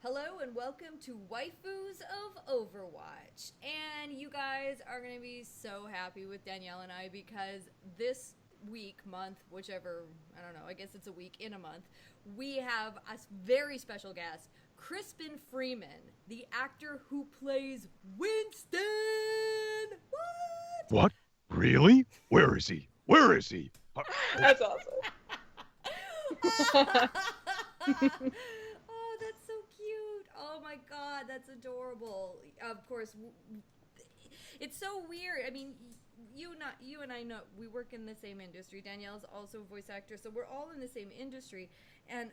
Hello and welcome to Waifus of Overwatch. And you guys are going to be so happy with Danielle and I because this week, month, whichever, I don't know, I guess it's a week in a month, we have a very special guest, Crispin Freeman, the actor who plays Winston. What? What? Really? Where is he? Where is he? That's awesome. Oh, that's so cute. Oh my god, that's adorable. Of course, it's so weird. I mean, you and I know we work in the same industry. Danielle's also a voice actor, so we're all in the same industry. And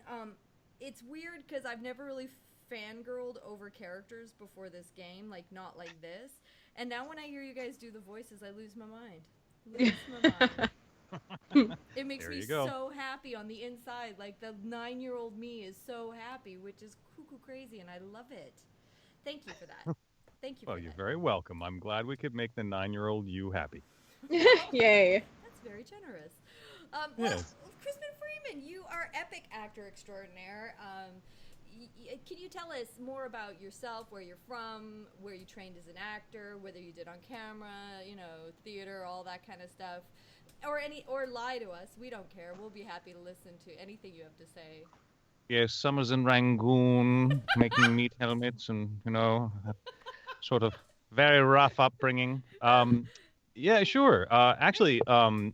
it's weird because I've never really fangirled over characters before this game, like not like this. And now when I hear you guys do the voices, I lose my mind. Lose my mind. It makes me so happy on the inside. Like the 9-year-old me is so happy, which is cuckoo crazy, and I love it. Thank you for that. Thank you. Well, for you're that. very welcome. I'm glad we could make the 9-year-old you happy. Yay. That's very generous. Yes. Crispin Freeman, you are epic actor extraordinaire. Can you tell us more about yourself, where you're from, where you trained as an actor, whether you did on camera, theater, all that kind of stuff? Or lie to us. We don't care. We'll be happy to listen to anything you have to say. Yes, summers in Rangoon, making meat helmets and, sort of very rough upbringing. Yeah, sure. Actually,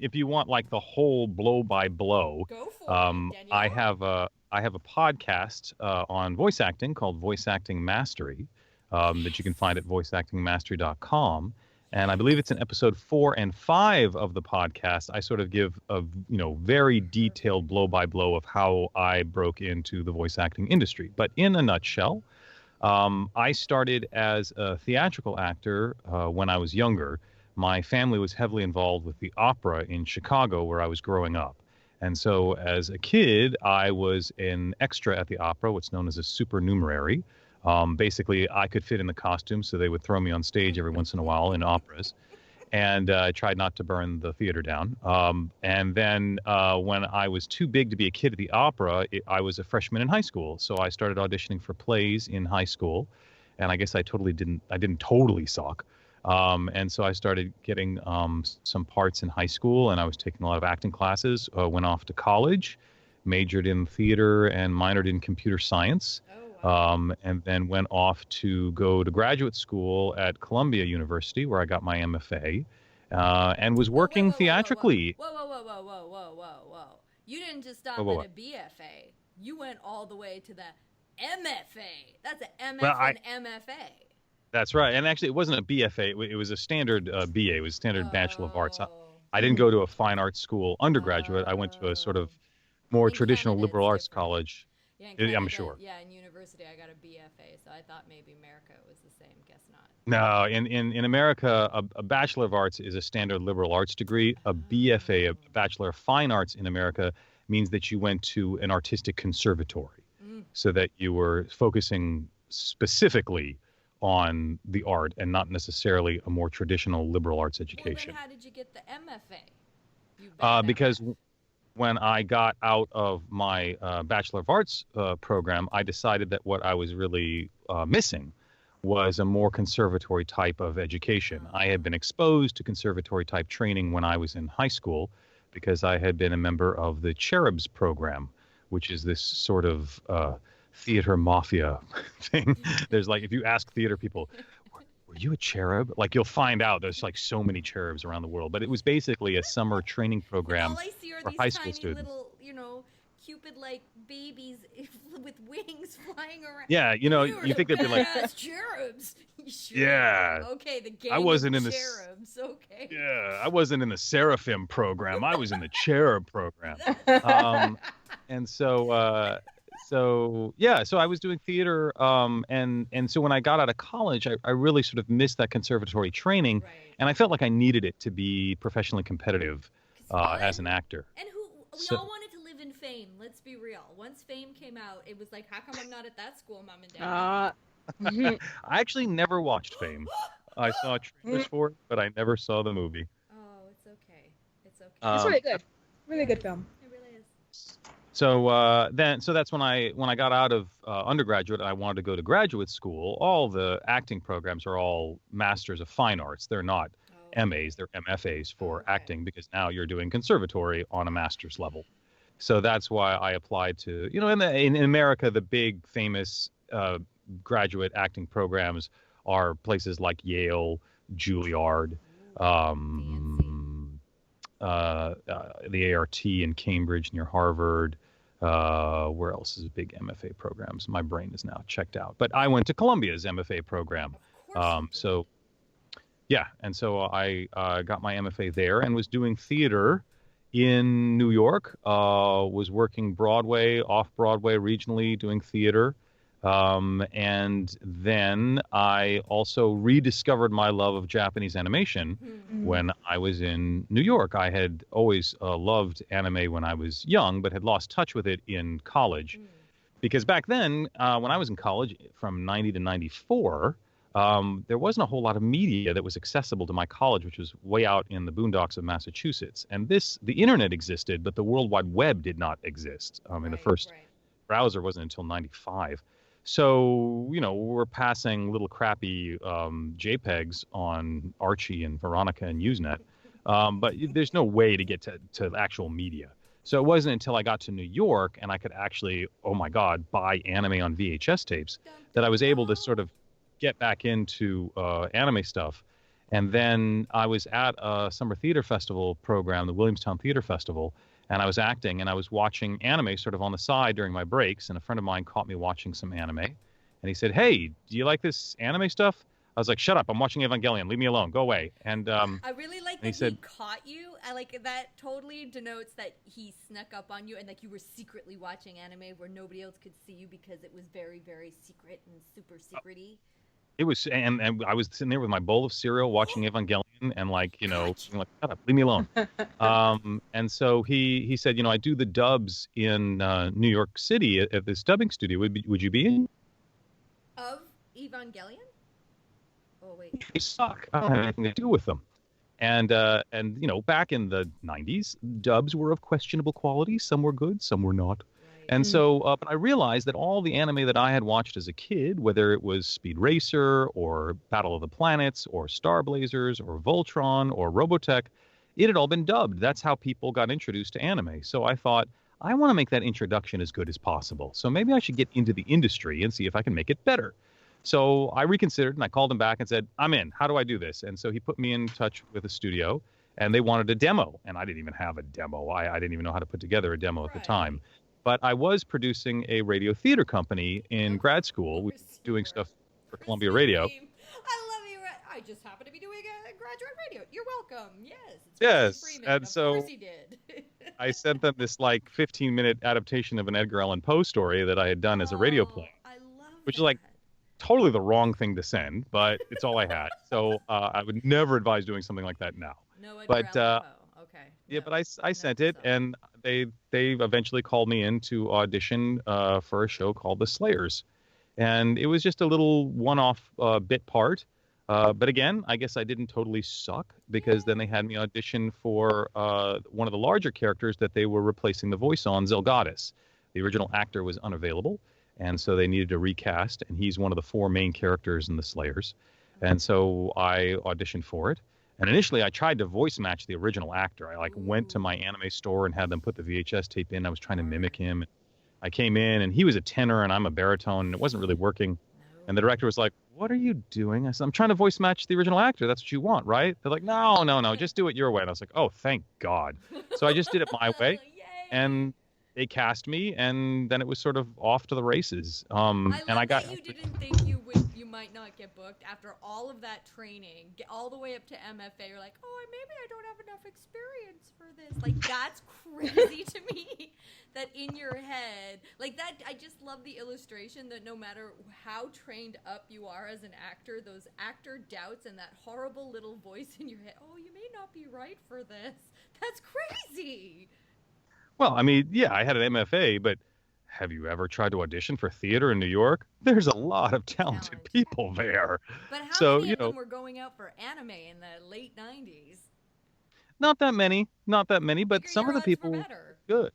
if you want like the whole blow by blow, Go for it, Danielle. I have a podcast on voice acting called Voice Acting Mastery that you can find at voiceactingmastery.com. And I believe it's in episode 4 and 5 of the podcast. I sort of give a very detailed blow by blow of how I broke into the voice acting industry. But in a nutshell, I started as a theatrical actor when I was younger. My family was heavily involved with the opera in Chicago where I was growing up. And so as a kid, I was an extra at the opera, what's known as a supernumerary. Basically, I could fit in the costume, so they would throw me on stage every once in a while in operas. And I tried not to burn the theater down. And then when I was too big to be a kid at the opera, I was a freshman in high school. So I started auditioning for plays in high school. And I guess I didn't totally suck. And so I started getting some parts in high school, and I was taking a lot of acting classes, went off to college, majored in theater and minored in computer science. And then went off to go to graduate school at Columbia University, where I got my MFA, and was working theatrically. Whoa. You didn't just stop Whoa. at a BFA. You went all the way to the MFA. That's an MF Well, and MFA. That's right. And actually, it wasn't a BFA. It was a standard BA. It was a standard Bachelor of Arts. Oh. I didn't go to a fine arts school undergraduate. I went to a sort of more In traditional Canada, liberal it's arts different. college. Yeah, in I'm Canada, sure. Yeah, in university I got a BFA, so I thought maybe America was the same. Guess not. No, in America, a Bachelor of Arts is a standard liberal arts degree. A BFA, a Bachelor of Fine Arts in America, means that you went to an artistic conservatory, so that you were focusing specifically on the art and not necessarily a more traditional liberal arts education. Well, then how did you get the MFA? You bet Because when I got out of my Bachelor of Arts program, I decided that what I was really missing was a more conservatory type of education. I had been exposed to conservatory type training when I was in high school because I had been a member of the Cherubs program, which is this sort of theater mafia thing. There's like, if you ask theater people, were you a cherub? Like, you'll find out there's like so many cherubs around the world. But it was basically a summer training program all I see are for these high school tiny students. little, Cupid-like babies with wings flying around. Yeah, you think they'd be like, yes, cherubs. Sure. Yeah. Okay, the game I wasn't of in the cherubs. Okay. yeah, I wasn't in the Seraphim program. I was in the Cherub program. And so so I was doing theater. And so when I got out of college, I really sort of missed that conservatory training. Right. And I felt like I needed it to be professionally competitive as an actor. And we So- all wanted to live in Fame. Let's be real. Once Fame came out, it was like, how come I'm not at that school, Mom and Dad? I actually never watched Fame. I saw trailers for it, but I never saw the movie. Oh, it's okay. It's okay. It's really good. Really good film. It really is. So that's when I got out of undergraduate and I wanted to go to graduate school. All the acting programs are all Masters of Fine Arts. They're not Oh, MAs, they're MFAs for okay. acting because now you're doing conservatory on a master's level. So that's why I applied to, in America, the big famous graduate acting programs are places like Yale, Juilliard, Fancy. the ART in Cambridge near Harvard. Where else is big MFA programs? My brain is now checked out. But I went to Columbia's MFA program. Of course you So yeah, and so I got my MFA there and was doing theater in New York. Was working Broadway, off Broadway, regionally doing theater. And then I also rediscovered my love of Japanese animation did. when I was in New York. I had always loved anime when I was young, but had lost touch with it in college. Because back then, when I was in college, from 90 to 94, there wasn't a whole lot of media that was accessible to my college, which was way out in the boondocks of Massachusetts. And the internet existed, but the World Wide Web did not exist. The first browser wasn't until 95. So, we're passing little crappy JPEGs on Archie and Veronica and Usenet. But there's no way to get to actual media. So it wasn't until I got to New York and I could actually, oh my God, buy anime on VHS tapes that I was able to sort of get back into anime stuff. And then I was at a summer theater festival program, the Williamstown Theater Festival, and I was acting and I was watching anime sort of on the side during my breaks. And a friend of mine caught me watching some anime. And he said, "Hey, do you like this anime stuff?" I was like, "Shut up, I'm watching Evangelion. Leave me alone. Go away." And I really like that said, he caught you. I like that totally denotes that he snuck up on you and like you were secretly watching anime where nobody else could see you because it was very, very secret and super secret-y. it was, and I was sitting there with my bowl of cereal watching Evangelion and like, being like, "Shut up, leave me alone." And so he said, "I do the dubs in New York City at this dubbing studio. Would you be in?" Of Evangelion? Oh, wait. They suck. I don't have anything to do with them. And back in the 90s, dubs were of questionable quality. Some were good, some were not. And so, but I realized that all the anime that I had watched as a kid, whether it was Speed Racer or Battle of the Planets or Star Blazers or Voltron or Robotech, it had all been dubbed. That's how people got introduced to anime. So I thought, I want to make that introduction as good as possible. So maybe I should get into the industry and see if I can make it better. So I reconsidered and I called him back and said, "I'm in. How do I do this?" And so he put me in touch with a studio and they wanted a demo. And I didn't even have a demo. I didn't even know how to put together a demo at the time. But I was producing a radio theater company in grad school. We were doing stuff for Columbia Radio. I love you. I just happen to be doing a graduate radio. You're welcome. Yes. It's Yes. Freeman. And of so course he did. I sent them this like 15-minute adaptation of an Edgar Allan Poe story that I had done as a radio play, I love which is that. like totally the wrong thing to send, but it's all I had. So I would never advise doing something like that now. No Edgar But Allan Poe. Okay. yeah, No, but I sent it, so. and they eventually called me in to audition for a show called The Slayers, and it was just a little one-off bit part. But again, I guess I didn't totally suck because then they had me audition for one of the larger characters that they were replacing the voice on, Zelgadis. The original actor was unavailable, and so they needed a recast, and he's one of the four main characters in The Slayers. And so I auditioned for it. And initially, I tried to voice match the original actor. I went to my anime store and had them put the VHS tape in. I was trying to mimic him. I came in, and he was a tenor, and I'm a baritone, and it wasn't really working. And the director was like, "What are you doing?" I said, "I'm trying to voice match the original actor. That's what you want, right?" They're like, No, just do it your way." And I was like, "Oh, thank God." So I just did it my way, and they cast me, and then it was sort of off to the races. And I got. That you didn't think you might not get booked after all of that training, get all the way up to MFA. You're like, "Oh, maybe I don't have enough experience for this." Like that's crazy to me. That in your head, like that, I just love the illustration that no matter how trained up you are as an actor, those actor doubts and that horrible little voice in your head, "Oh, you may not be right for this." That's crazy. Well, I mean, yeah, I had an MFA, but have you ever tried to audition for theater in New York? There's a lot of talented people there. But how So, many of them were going out for anime in the late 90s? Not that many, but some of the people were good.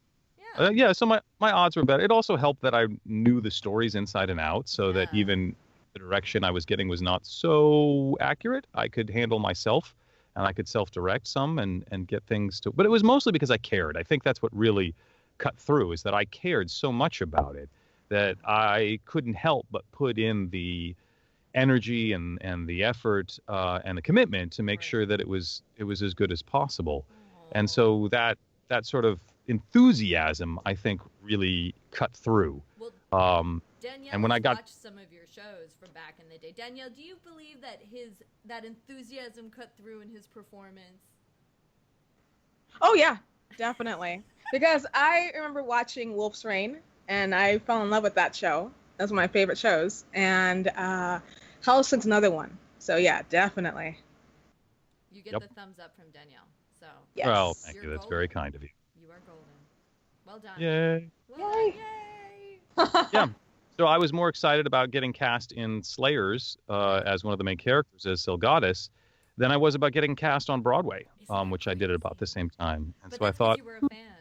Yeah, so my odds were better. It also helped that I knew the stories inside and out, so that Yeah. even the direction I was getting was not so accurate. I could handle myself, and I could self-direct some and get things to. But it was mostly because I cared. I think that's what really cut through, is that I cared so much about it that I couldn't help but put in the energy and the effort and the commitment to make Right. sure that it was as good as possible. And Aw. so that sort of enthusiasm, I think, really cut through. Well, Um, Danielle and when has I got watched some of your shows from back in the day. Danielle, do you believe that that enthusiasm cut through in his performance? Oh yeah, definitely. Because I remember watching Wolf's Rain, and I fell in love with that show. That's one of my favorite shows. And Hellsing's another one. So yeah, definitely. You get Yep. the thumbs up from Danielle. So Yes. well, thank You're you. That's golden. very kind of you. you are golden. Well done. Yay. Well Yay. done. Yay. Yeah. So I was more excited about getting cast in Slayers as one of the main characters as Silgatis than I was about getting cast on Broadway, Isn't that which I did at about the crazy? same time. And But so I that's 'cause thought, you were a fan.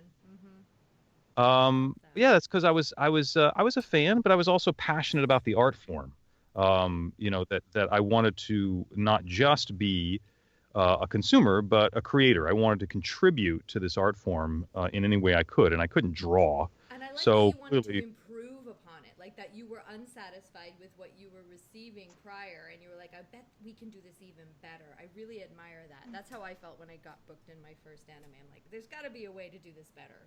Mm-hmm. yeah, that's because I was a fan, but I was also passionate about the art form. That I wanted to not just be a consumer, but a creator. I wanted to contribute to this art form in any way I could, and I couldn't draw. And I like So that you wanted clearly- to improve upon it, like that you were unsatisfied with what you were receiving prior, and you were like, I bet we can do this even better. I really admire that. That's how I felt when I got booked in my first anime. I'm like, there's got to be a way to do this better.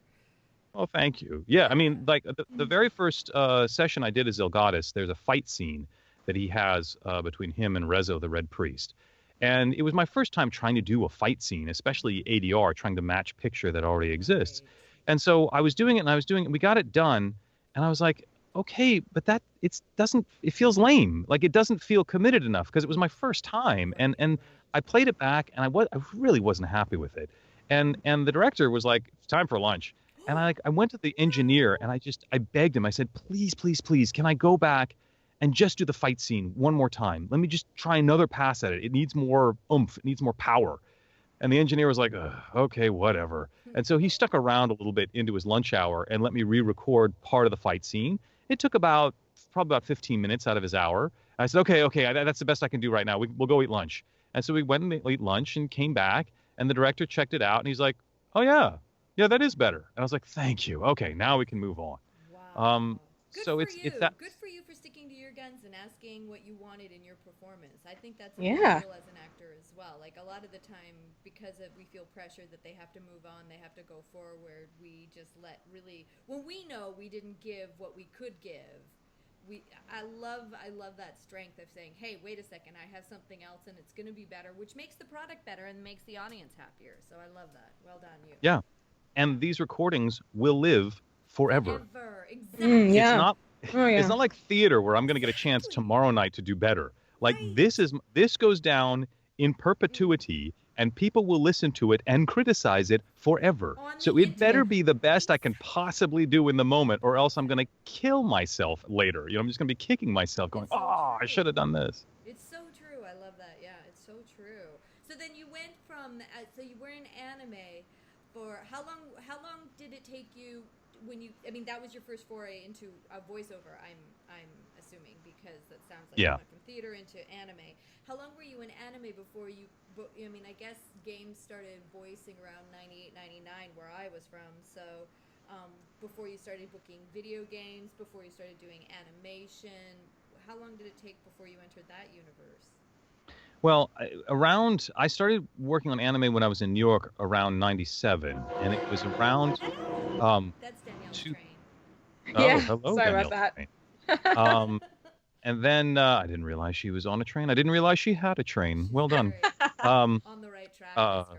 Oh, thank you. Yeah, I mean, like the very first session I did as Ilgatis, there's a fight scene that he has between him and Rezo, the Red Priest. And it was my first time trying to do a fight scene, especially ADR, trying to match picture that already exists. Right. And so I was doing it, and I was doing it. We got it done, and I was like, okay, but it feels lame. Like, it doesn't feel committed enough because it was my first time, and I played it back, and I really wasn't happy with it. And the director was like, it's time for lunch. And I went to the engineer, and I begged him. I said, please, please, please, can I go back and just do the fight scene one more time? Let me just try another pass at it. It needs more oomph. It needs more power. And the engineer was like, ugh, okay, whatever. And so he stuck around a little bit into his lunch hour and let me re-record part of the fight scene. It took probably about 15 minutes out of his hour. I said, okay, that's the best I can do right now. We'll go eat lunch. And so we went and ate lunch and came back, and the director checked it out, and he's like, oh, yeah, that is better. And I was like, thank you. Okay, now we can move on. Wow. Good So for it's you. if that Good for you for sticking to your guns and asking what you wanted in your performance. I think that's a Yeah. big deal as an actor as well. Like a lot of the time, because we feel pressure that they have to move on, they have to go forward. We just when we know we didn't give what we could give. I love that strength of saying, hey, wait a second, I have something else and it's going to be better, which makes the product better and makes the audience happier. So I love that. Well done, you. Yeah. And these recordings will live forever. Exactly. Yeah. It's not like theater where I'm going to get a chance tomorrow night to do better. Like Right. this goes down in perpetuity, and people will listen to it and criticize it forever. On the So it better internet. be the best I can possibly do in the moment, or else I'm going to kill myself later. I'm just going to be kicking myself, going, It's so "Oh, I true. should have done this." It's so true. I love that. Yeah, it's so true. So then you went from so you were in anime for how long? How long did it take you when you? I mean, that was your first foray into a voiceover. I'm assuming because that sounds like Yeah. you went from theater into anime. How long were you in anime before you? I mean, I guess games started voicing around 98, 99, where I was from. So before you started booking video games, before you started doing animation, how long did it take before you entered that universe? Well, I started working on anime when I was in New York around '97, and it was around. That's Danielle's two- train. Yeah, hello, sorry Danielle. about that. And then I didn't realize she was on a train. I didn't realize she had a train. Well done. Right. Um, On the right track, uh, this girl.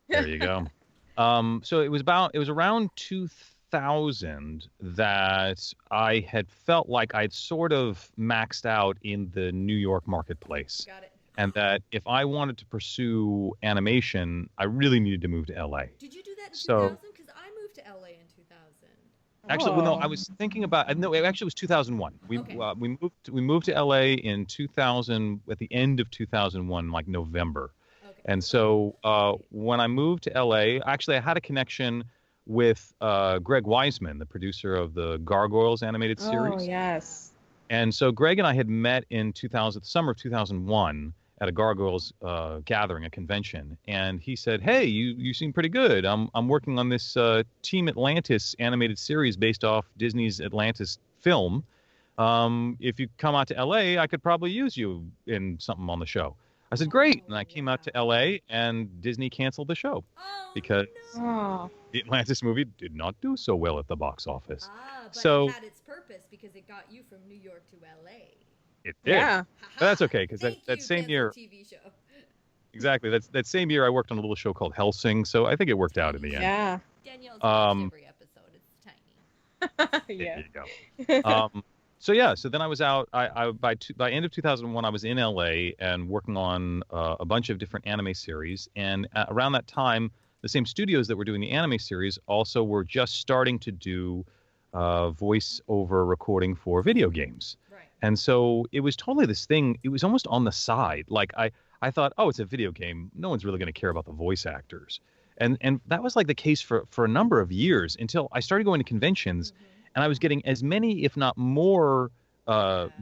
there you go. So it was around 2000 that I had felt like I'd sort of maxed out in the New York marketplace, Got it. and that if I wanted to pursue animation, I really needed to move to LA. Did you do that in So- 2000? Because I moved to LA in 2000. Actually, well, no, Oh. I was thinking about. No, it actually was 2001. Okay. We moved to LA in 2000 at the end of 2001, like November. Okay. And so when I moved to LA, actually I had a connection with Greg Weisman, the producer of the Gargoyles animated series. Oh, yes. And so Greg and I had met in summer of 2001 at a Gargoyles gathering, a convention. And he said, "Hey, you seem pretty good. I'm working on this Team Atlantis animated series based off Disney's Atlantis film. If you come out to LA, I could probably use you in something on the show." I said, "Great." And I came out to LA, and Disney canceled the show because Oh. the Atlantis movie did not do so well at the box office. But So it had its purpose because it got you from New York to LA. it did. Yeah. But that's okay, because Thank that you, same year, canceled TV show. exactly, that same year I worked on a little show called Hellsing, so I think it worked out in the end. Yeah. Danielle's watched every episode. It's tiny. Yeah. There you go. So yeah, so then I was out. By end of 2001, I was in LA and working on a bunch of different anime series. And around that time, the same studios that were doing the anime series also were just starting to do voice-over recording for video games. Right. And so it was totally this thing. It was almost on the side. Like I thought, oh, it's a video game. No one's really going to care about the voice actors. And that was like the case for a number of years until I started going to conventions. Mm-hmm. And I was getting as many, if not more,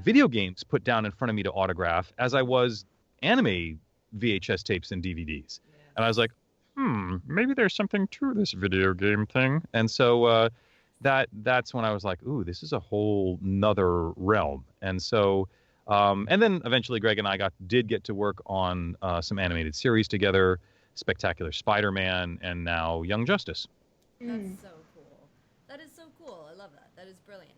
video games put down in front of me to autograph as I was anime VHS tapes and DVDs. Yeah. And I was like, maybe there's something to this video game thing. And so that's when I was like, ooh, this is a whole nother realm. And so, and then eventually Greg and I did get to work on some animated series together, Spectacular Spider-Man, and now Young Justice. That's so cool. That is so cool. I love that. That is brilliant.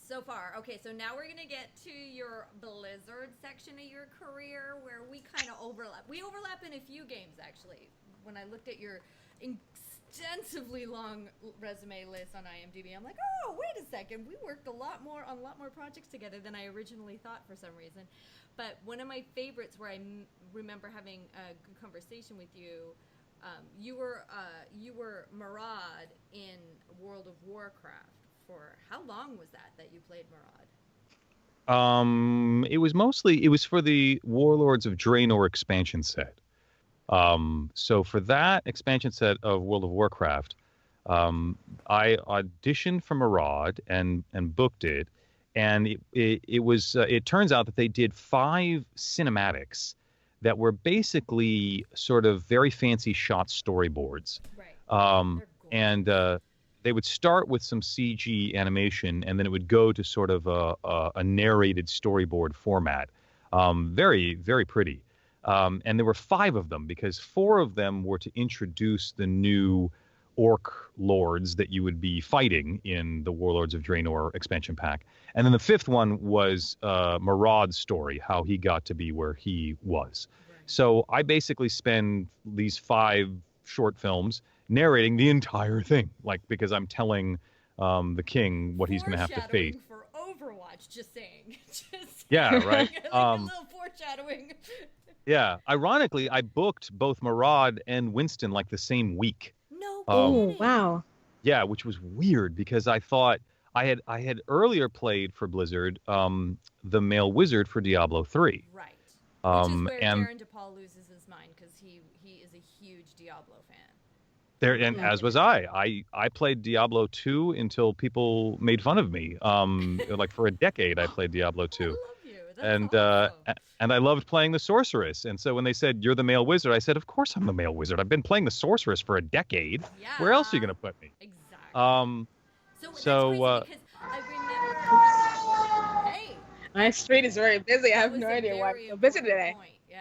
So far, okay, so now we're going to get to your Blizzard section of your career where we kind of overlap. We overlap in a few games, actually. When I looked at your extensively long resume list on IMDb, I'm like, oh, wait a second. We worked on a lot more projects together than I originally thought for some reason. But one of my favorites where I remember having a good conversation with you, you were Maraud in World of Warcraft. For how long was that you played Maraud? It was for the Warlords of Draenor expansion set. So for that expansion set of World of Warcraft, I auditioned for Maraud and booked it, and it turns out that they did 5 cinematics that were basically sort of very fancy shot storyboards. Right. And they would start with some CG animation, and then it would go to sort of a narrated storyboard format. Very, very pretty. And there were 5 of them because 4 of them were to introduce the new orc lords that you would be fighting in the Warlords of Draenor expansion pack. And then the 5th one was Maraud's story, how he got to be where he was. Right. So I basically spend these 5 short films narrating the entire thing, like, because I'm telling the king what he's going to have to face. For Overwatch, just saying. Yeah, right. Like a little foreshadowing. Yeah. Ironically, I booked both Maraud and Winston like the same week. No. Oh, wow. Yeah, which was weird because I thought I had earlier played for Blizzard the male wizard for Diablo 3. Right. Which is where and Darren DePaul loses his mind because he is a huge Diablo fan. There, and as was I played Diablo 2 until people made fun of me. Like for a decade, I played Diablo 2. I love you. That's awesome. And I loved playing the sorceress. And so when they said you're the male wizard, I said, of course I'm the male wizard. I've been playing the sorceress for a decade. Yeah. Where else are you going to put me? Exactly. So that's crazy because I remember. Hey. My street is very busy. I have no idea why I'm so busy today. Point. Yes.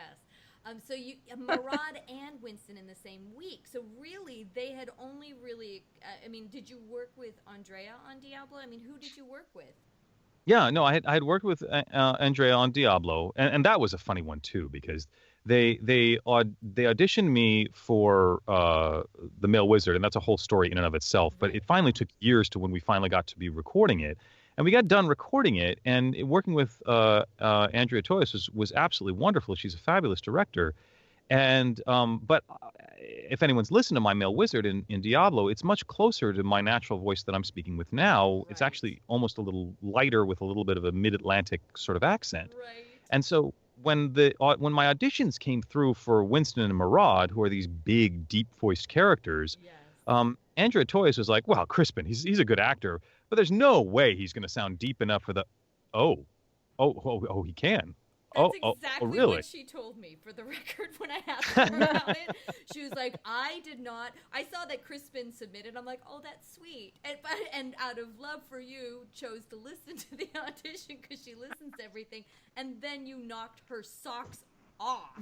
So you Maraud and Winston in the same week. So really, they had only really. Did you work with Andrea on Diablo? Who did you work with? Yeah, no, I had worked with Andrea on Diablo, and that was a funny one too because they auditioned me for the male wizard, and that's a whole story in and of itself. But it finally took years to when we finally got to be recording it. And we got done recording it, and working with Andrea Toyos was absolutely wonderful. She's a fabulous director. And but if anyone's listened to my male wizard in Diablo, it's much closer to my natural voice that I'm speaking with now. Right. It's actually almost a little lighter with a little bit of a mid-Atlantic sort of accent. Right. And so when my auditions came through for Winston and Maraud, who are these big, deep-voiced characters, yes. Andrea Toyes was like, well, Crispin, he's a good actor, but there's no way he's going to sound deep enough for the, he can. That's Oh, exactly really? what she told me, for the record, when I asked her about it. She was like, I saw that Crispin submitted. I'm like, oh, that's sweet. And out of love for you, chose to listen to the audition because she listens to everything. And then you knocked her socks off.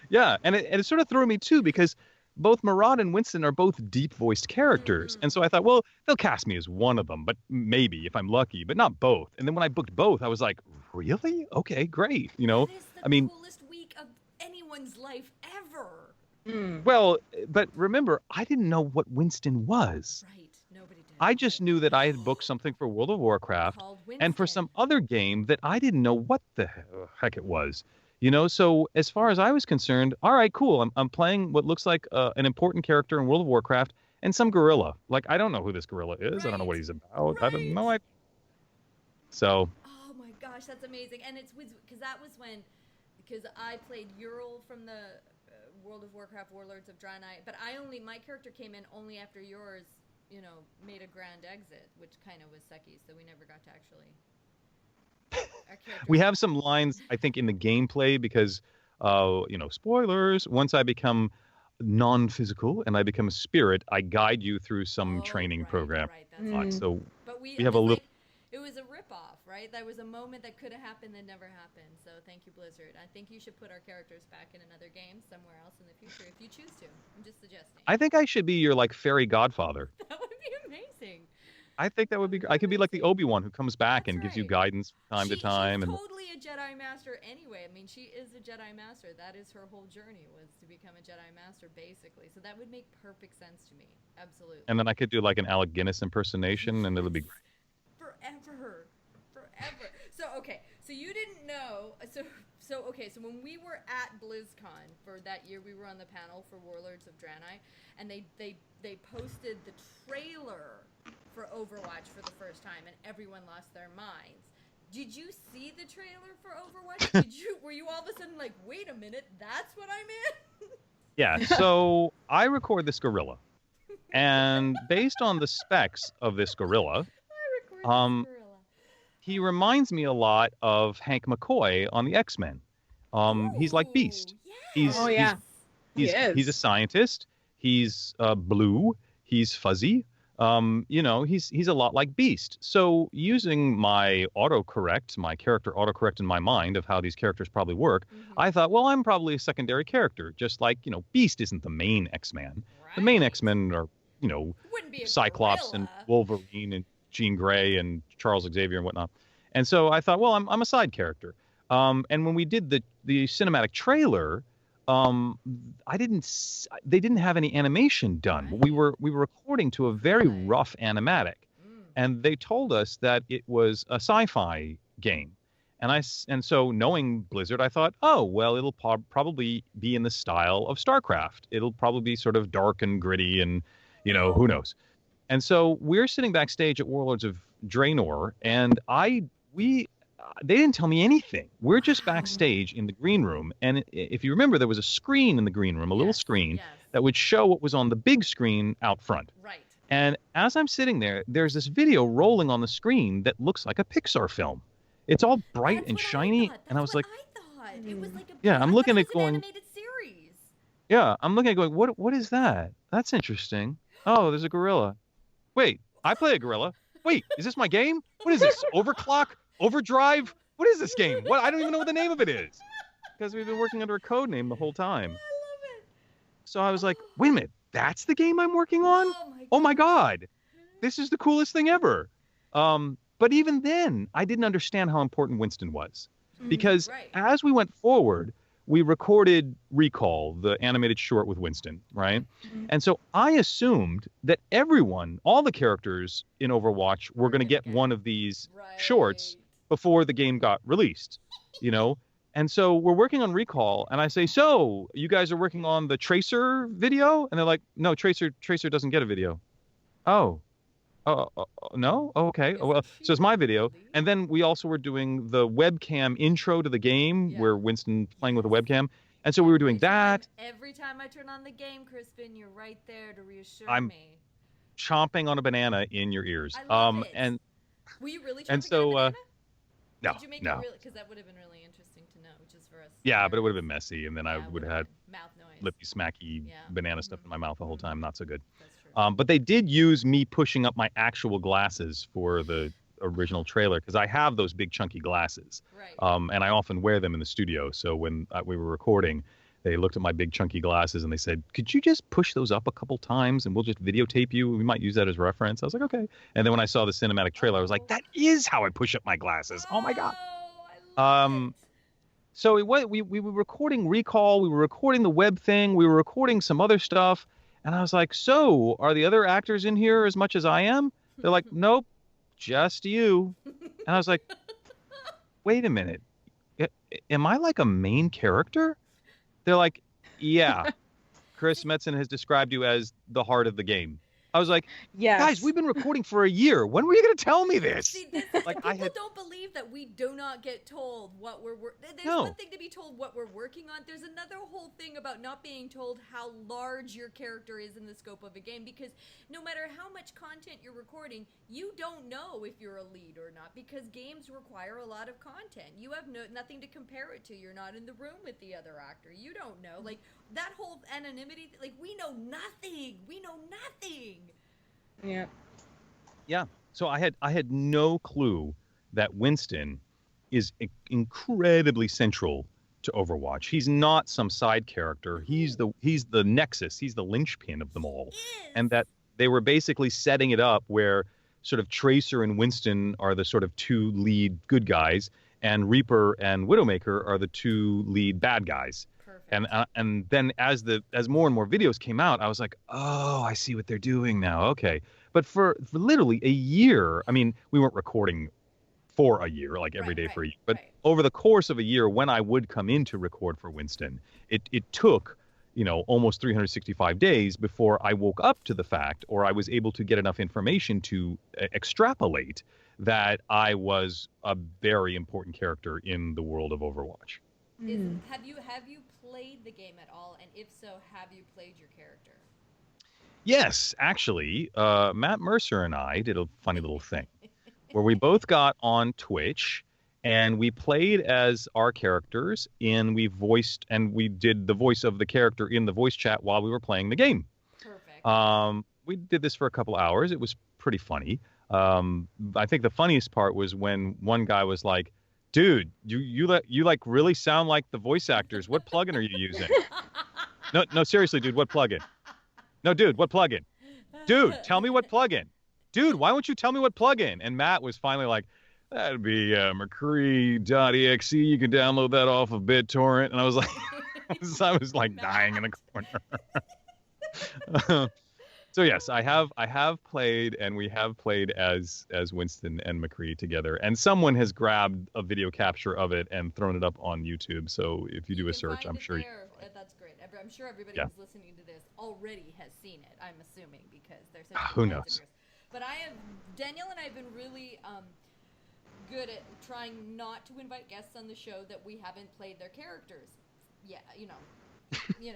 Yeah, and it sort of threw me, too, because both Murad and Winston are both deep-voiced characters. And so I thought, well, they'll cast me as one of them, but maybe if I'm lucky, but not both. And then when I booked both, I was like, really? Okay, great. You know, That is the coolest week of anyone's life ever. Well, but remember, I didn't know what Winston was. Right, nobody did. I just knew that I had booked something for World of Warcraft Called and for Winston. some other game that I didn't know what the heck it was. You know, so as far as I was concerned, all right, cool. I'm playing what looks like an important character in World of Warcraft and some gorilla. Like, I don't know who this gorilla is. I don't know what he's about. I don't know. So. Oh my gosh, that's amazing. And it's because that was because I played Ural from the World of Warcraft Warlords of Draenei, but my character came in only after yours, made a grand exit, which kind of was sucky, so we never got to actually. We have some lines, I think, in the gameplay because, spoilers, once I become non-physical and I become a spirit, I guide you through some training program. Right, so but we have a little... It was a ripoff, right? That was a moment that could have happened that never happened. So thank you, Blizzard. I think you should put our characters back in another game somewhere else in the future if you choose to. I'm just suggesting. I think I should be your, fairy godfather. That would be amazing. I think that would be. I could be like the Obi-Wan who comes back and gives you guidance from time to time. She's totally a Jedi Master anyway. I mean, she is a Jedi Master. That is her whole journey, was to become a Jedi Master, basically. So that would make perfect sense to me. Absolutely. And then I could do an Alec Guinness impersonation, and it'll be great. Forever. So you didn't know. So when we were at BlizzCon for that year, we were on the panel for Warlords of Draenei, and they posted the trailer for Overwatch for the first time, and everyone lost their minds. Did you see the trailer for Overwatch? Were you all of a sudden like, wait a minute, that's what I'm in? Yeah, so I record this gorilla, and based on the specs of this gorilla, he reminds me a lot of Hank McCoy on the X-Men. He's like Beast. Yes. He's a scientist. He's blue. He's fuzzy. He's a lot like Beast. So using my character autocorrect in my mind of how these characters probably work, I thought, well, I'm probably a secondary character, just like, Beast isn't the main X-Man. Right. The main X-Men are, Cyclops and Wolverine and Jean Grey and Charles Xavier and whatnot. And so I thought, well, I'm a side character. And when we did the cinematic trailer, they didn't have any animation done. We were recording to a very rough animatic, and they told us that it was a sci-fi game. And so knowing Blizzard, I thought, oh, well, it'll probably be in the style of StarCraft. It'll probably be sort of dark and gritty and, who knows. And so we're sitting backstage at Warlords of Draenor, and they didn't tell me anything. We're just backstage in the green room. And if you remember, there was a screen in the green room, a little screen that would show what was on the big screen out front. Right. And as I'm sitting there, there's this video rolling on the screen that looks like a Pixar film. It's all bright and shiny. And I was like, I thought. It was like I'm looking at it going, animated series. Yeah, I'm looking at it going, what is that? That's interesting. Oh, there's a gorilla. Wait, I play a gorilla. Wait, is this my game? What is this? Overclock? Overdrive? What is this game? What? I don't even know what the name of it is. Because we've been working under a code name the whole time. I love it. So I was like, wait a minute, that's the game I'm working on? Oh my God. This is the coolest thing ever. But even then, I didn't understand how important Winston was. Because as we went forward, we recorded Recall, the animated short with Winston, right? And so I assumed that all the characters in Overwatch were going to get one of these shorts before the game got released, And so we're working on Recall, and I say, so you guys are working on the Tracer video? And they're like, no, Tracer doesn't get a video. Oh, no? Oh, okay. Well, so it's my video. And then we also were doing the webcam intro to the game where Winston's playing with a webcam. And so we were doing that. Every time I turn on the game, Crispin, you're right there to reassure I'm me. chomping on a banana in your ears. I love it. And were you really and chomping so on a banana? no, Did you make no. it really? Because that would have been really interesting to know, just for us. Yeah, but it would have been messy, and then I would have had mouth noise, lippy, smacky banana stuff in my mouth the whole time. Not so good. That's true. But they did use me pushing up my actual glasses for the original trailer because I have those big chunky glasses. Right. And I often wear them in the studio. So when we were recording, they looked at my big chunky glasses and they said, "Could you just push those up a couple times and we'll just videotape you? We might use that as reference." I was like, "Okay." And then when I saw the cinematic trailer, I was like, "That is how I push up my glasses." Oh my God. I love it. So we were recording Recall, we were recording the web thing, we were recording some other stuff, and I was like, "So, are the other actors in here as much as I am?" They're like, "Nope, just you." And I was like, "Wait a minute. Am I like a main character?" They're like, "Yeah. Chris Metzen has described you as the heart of the game." I was like, Yes. "Guys, we've been recording for a year. When were you going to tell me this?" See, people don't believe that we do not get told what we're there's one thing to be told what we're working on. There's another whole thing about not being told how large your character is in the scope of a game, because no matter how much content you're recording, you don't know if you're a lead or not, because games require a lot of content. You have nothing to compare it to. You're not in the room with the other actor. You don't know. Like, that whole anonymity, like, we know nothing. We know nothing. Yeah. Yeah. So I had no clue that Winston is incredibly central to Overwatch. He's not some side character. He's the nexus. He's the linchpin of them all. And that they were basically setting it up where sort of Tracer and Winston are the sort of two lead good guys, and Reaper and Widowmaker are the two lead bad guys. And then as more and more videos came out, I was like, "Oh, I see what they're doing now." Okay. But for literally a year, I mean, we weren't recording for a year, like every day for a year, but over the course of a year, when I would come in to record for Winston, it took, almost 365 days before I woke up to the fact, or I was able to get enough information to extrapolate that I was a very important character in the world of Overwatch. Have you played the game at all? And if so, have you played your character? Yes, actually, Matt Mercer and I did a funny little thing where we both got on Twitch and we played as our characters, and we did the voice of the character in the voice chat while we were playing the game. Perfect. We did this for a couple hours. It was pretty funny. I think the funniest part was when one guy was like, "Dude, you like really sound like the voice actors. What plugin are you using?" No, seriously, dude, what plugin? No, dude, what plugin? Dude, tell me what plugin. Dude, why won't you tell me what plugin? And Matt was finally like, "That'd be McCree.exe. You can download that off of BitTorrent." And I was like, I was like dying in the corner. So yes, I have played, and we have played as Winston and McCree together. And someone has grabbed a video capture of it and thrown it up on YouTube. So if you do a search, I'm sure that's great. I'm sure everybody who's listening to this already has seen it. I'm assuming, because there's such who knows. But Danielle and I have been really good at trying not to invite guests on the show that we haven't played their characters. Yeah,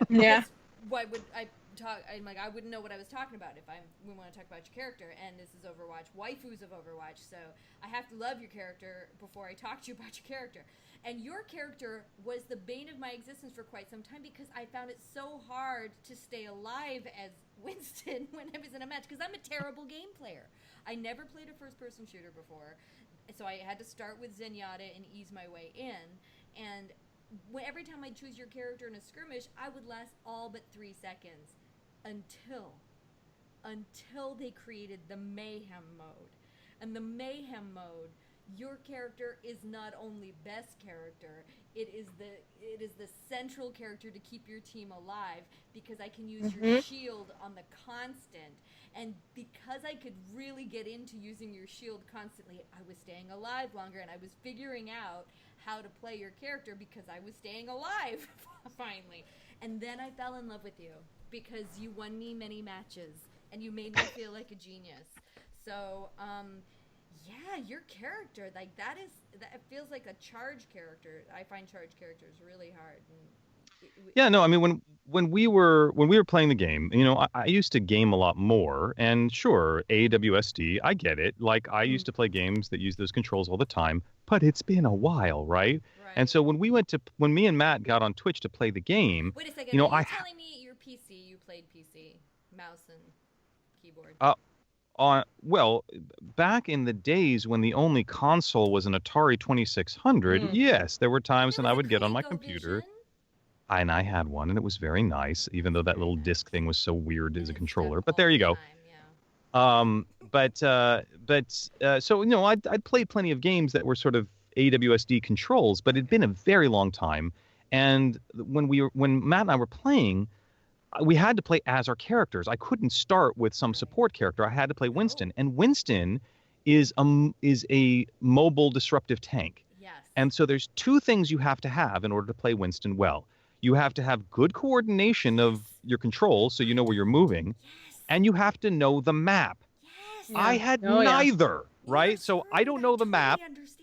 Yeah. Why would I talk? I'm like, I wouldn't know what I was talking about if we want to talk about your character. And this is Overwatch, Waifus of Overwatch, so I have to love your character before I talk to you about your character. And your character was the bane of my existence for quite some time, because I found it so hard to stay alive as Winston when I was in a match, because I'm a terrible game player. I never played a first-person shooter before, so I had to start with Zenyatta and ease my way in. And every time I choose your character in a skirmish, I would last all but 3 seconds until they created the Mayhem mode. And the Mayhem mode, your character is not only best character, it is the central character to keep your team alive, because I can use your shield on the constant. And because I could really get into using your shield constantly, I was staying alive longer, and I was figuring out how to play your character because I was staying alive finally. And then I fell in love with you because you won me many matches and you made me feel like a genius. So, yeah, your character, like, that feels like a charge character. I find charge characters really hard. Yeah, no, I mean when we were playing the game, I used to game a lot more, and sure, AWSD, I get it. Like I used to play games that use those controls all the time, but it's been a while, right? And Right. so when me and Matt got on Twitch to play the game, Wait a second. you Are know, you telling me your PC? You played PC, mouse and keyboard? uh, well, back in the days when the only console was an Atari 2600, Mm. yes, there were And times it when was I a would get on my computer. ColecoVision. And I had one, and it was very nice, even though It's that very little nice. disc thing was so weird And as a it stuck controller. But all there the you go. time. Yeah. So I'd played plenty of games that were sort of AWSD controls, but it'd Okay. been a very long time. And when Matt and I were playing, we had to play as our characters. I couldn't start with some Right. support character. I had to play No. Winston, and Winston is a mobile disruptive tank. Yes. And so there's two things you have to have in order to play Winston well. You have to have good coordination of Yes. your controls so you know where you're moving, Yes. and you have to know the map. Yes. I Yeah. had Oh yeah. neither, You're right? So I screwed. don't I know the totally map, understand.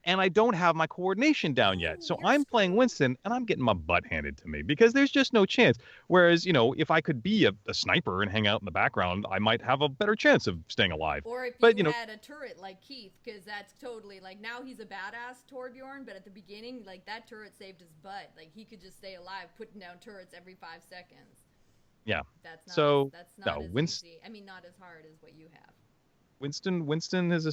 and I don't have my coordination down yet. No, So you're I'm playing screwed. Winston, and I'm getting my butt handed to me because there's just no chance. Whereas, if I could be a sniper and hang out in the background, I might have a better chance of staying alive. Or if But, you had a turret like Keith, because that's totally like now he's a badass Torbjorn, but at the beginning, like that turret saved his butt. Like he could just stay alive, putting down turrets every 5 seconds. yeah. That's not. So, That's no, not as Winston. easy. I mean, not as hard as what you have. Winston has a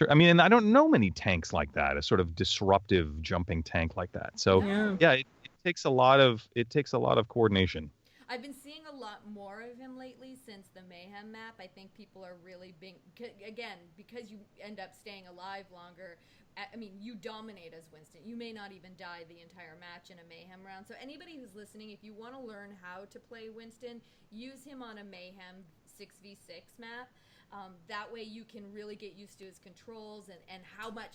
I mean, and I don't know many tanks like that, a sort of disruptive jumping tank like that. So Yeah. No. yeah, it takes a lot of coordination. I've been seeing a lot more of him lately since the Mayhem map. I think people are really being, again, because you end up staying alive longer. I mean, you dominate as Winston. You may not even die the entire match in a Mayhem round. So anybody who's listening, if you want to learn how to play Winston, use him on a Mayhem 6v6 map. That way you can really get used to his controls and how much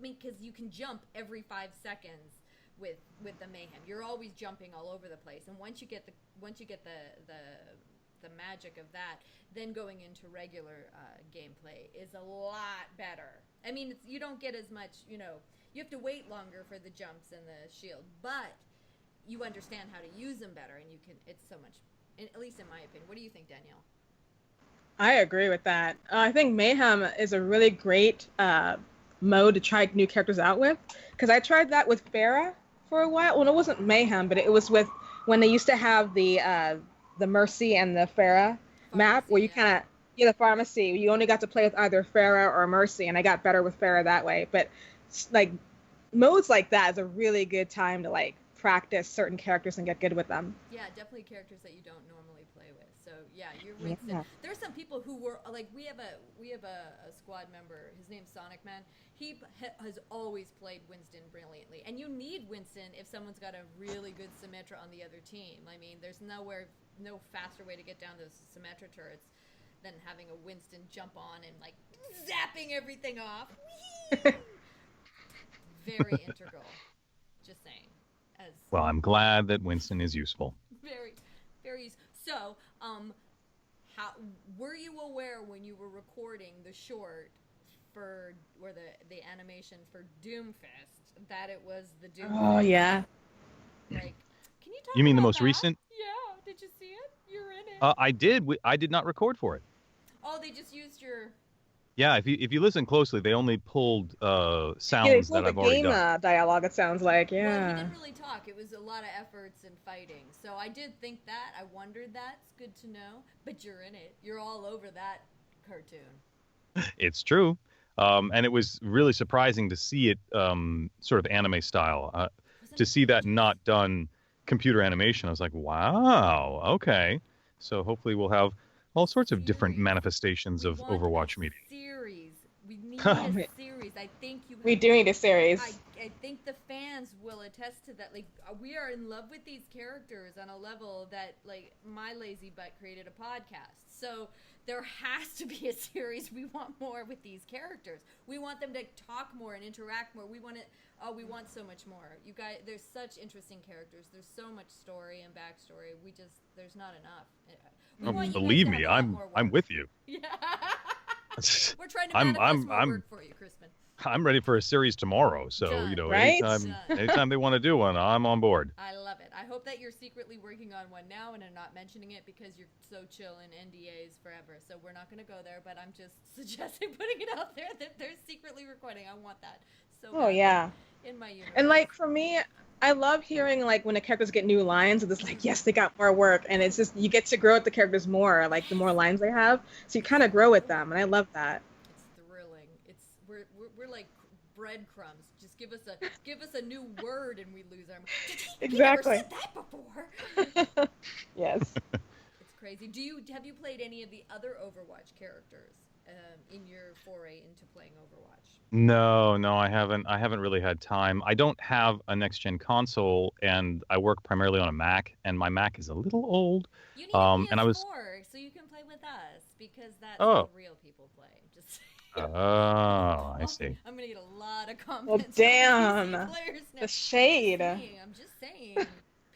because you can jump every 5 seconds with the Mayhem. You're always jumping all over the place, and once you get the magic of that, then going into regular gameplay is a lot better. I mean, you don't get as much. You have to wait longer for the jumps and the shield, but you understand how to use them better, and you can. It's so much. At least in my opinion. What do you think, Danielle? I agree with that. I think Mayhem is a really great mode to try new characters out with. Because I tried that with Pharah for a while. Well, it wasn't Mayhem, but it was when they used to have the Mercy and the Pharah map, where you kind of, the pharmacy. You only got to play with either Pharah or Mercy, and I got better with Pharah that way. But like modes like that is a really good time to like practice certain characters and get good with them. Yeah, definitely characters that you don't normally play with. So yeah, you're Winston. Yeah. There's some people who were like, we have a squad member. His name's Sonic Man. He has always played Winston brilliantly, and you need Winston if someone's got a really good Symmetra on the other team. I mean, there's no faster way to get down those Symmetra turrets than having a Winston jump on and like zapping everything off. Very integral. Just saying. Well, I'm glad that Winston is useful. Very, very. So, how were you aware when you were recording the short the animation for Doomfist that it was the Doomfist? Oh yeah. Like, can you talk? You mean the about most that? recent? Yeah. Did you see it? You're in it. I did. I did not record for it. Oh, they just used your. Yeah, if you listen closely, they only pulled sounds Yeah, that I've already done. Dialogue, it sounds like. Well, Yeah. he didn't really talk. It was a lot of efforts and fighting. So I did think that. I wondered that. It's good to know. But you're in it. You're all over that cartoon. It's true. And it was really surprising to see it sort of anime style. To see that not done computer animation, I was like, wow, okay. So hopefully we'll have all sorts of different manifestations of Overwatch media. Series. We need a series. I think you. We do need a series. I think the fans will attest to that. Like, we are in love with these characters on a level that, like, my lazy butt created a podcast. So there has to be a series. We want more with these characters. We want them to talk more and interact more. We want it. Oh, we want so much more. You guys, there's such interesting characters. There's so much story and backstory. There's not enough. We want you guys Believe to me, have a lot more I'm work. with you. Yeah. We're trying to manifest more work for you, Crispin. I'm ready for a series tomorrow. So, Done. Right? anytime they want to do one, I'm on board. I love it. I hope that you're secretly working on one now and are not mentioning it because you're so chill in NDAs forever. So we're not going to go there, but I'm just suggesting putting it out there that they're secretly recording. I want that so Oh badly yeah. in my universe. And like for me, I love hearing like when the characters get new lines, and it's like, yes, they got more work, and it's just you get to grow with the characters more, like the more lines they have, so you kind of grow with them, and I love that. It's thrilling. We're like breadcrumbs. Just give us a new word and we lose our mind. Exactly. You never said that before. Yes. It's crazy. Have you played any of the other Overwatch characters in your foray into playing Overwatch? No, I haven't. I haven't really had time. I don't have a next gen console, and I work primarily on a Mac, and my Mac is a little old. You need a PS4 and I was. so you can play with us because that's Oh. how real people play. Just Oh, I see. I'm gonna get a lot of comments. Well, from damn. PC players now. The shade. I'm just saying.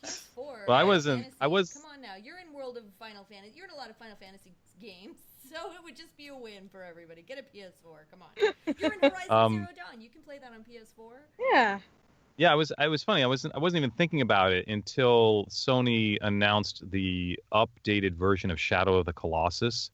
PS4. Well, Final I Fantasy. was. Come on now. You're in World of Final Fantasy. You're in a lot of Final Fantasy games, so it would just be a win for everybody. Get a PS4. Come on. You're in Horizon Zero Dawn. You can play that on PS4. Yeah. Yeah, I was funny. I wasn't even thinking about it until Sony announced the updated version of Shadow of the Colossus.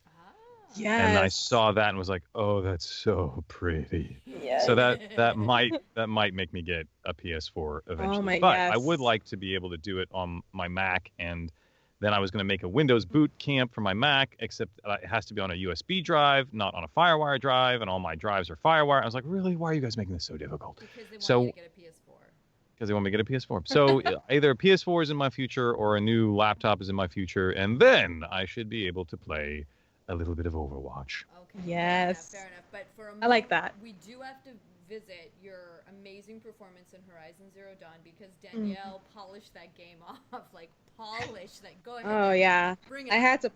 Yes. And I saw that and was like, "Oh, that's so pretty." Yes. So that might make me get a PS4 eventually. Oh my but yes. I would like to be able to do it on my Mac, and then I was going to make a Windows boot camp for my Mac, except it has to be on a USB drive, not on a FireWire drive, and all my drives are FireWire. I was like, "Really? Why are you guys making this so difficult?" Because they want you to get a PS4. Because they want me to get a PS4. So either a PS4 is in my future or a new laptop is in my future, and then I should be able to play a little bit of Overwatch. Okay. Yes. Fair enough. But for a moment, I like that. We do have to visit your amazing performance in Horizon Zero Dawn because Danielle polished that game off. Like polished that. Go ahead. Oh yeah. Bring it. I had to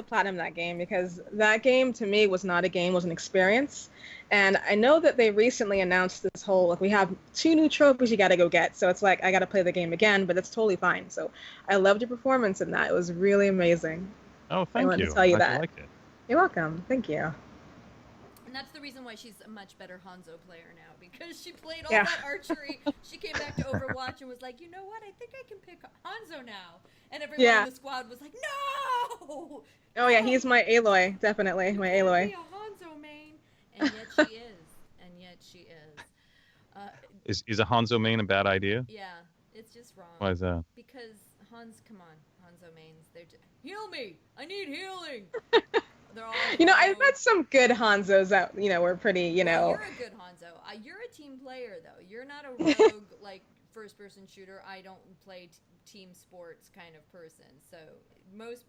platinum that game because that game to me was not a game, was an experience. And I know that they recently announced this whole like we have 2 new trophies you got to go get. So it's like I got to play the game again, but it's totally fine. So I loved your performance in that. It was really amazing. Oh, thank you. I wanted to tell you I that. liked it. You're welcome. Thank you. And that's the reason why she's a much better Hanzo player now because she played all Yeah. that archery. She came back to Overwatch and was like, you know what? I think I can pick Hanzo now. And everyone Yeah. in the squad was like, no! Oh yeah, he's my Aloy, definitely my Be Aloy. a Hanzo main. And yet she is. And yet she is. Is a Hanzo main a bad idea? Yeah, it's just wrong. Why is that? Because come on, Hanzo mains, they're just, heal me! I need healing! They're all You know, I've rogue. met some good Hanzos that were pretty, Well, you're a good Hanzo. You're a team player, though. You're not a rogue, like, first-person shooter. I don't play team sports kind of person. So most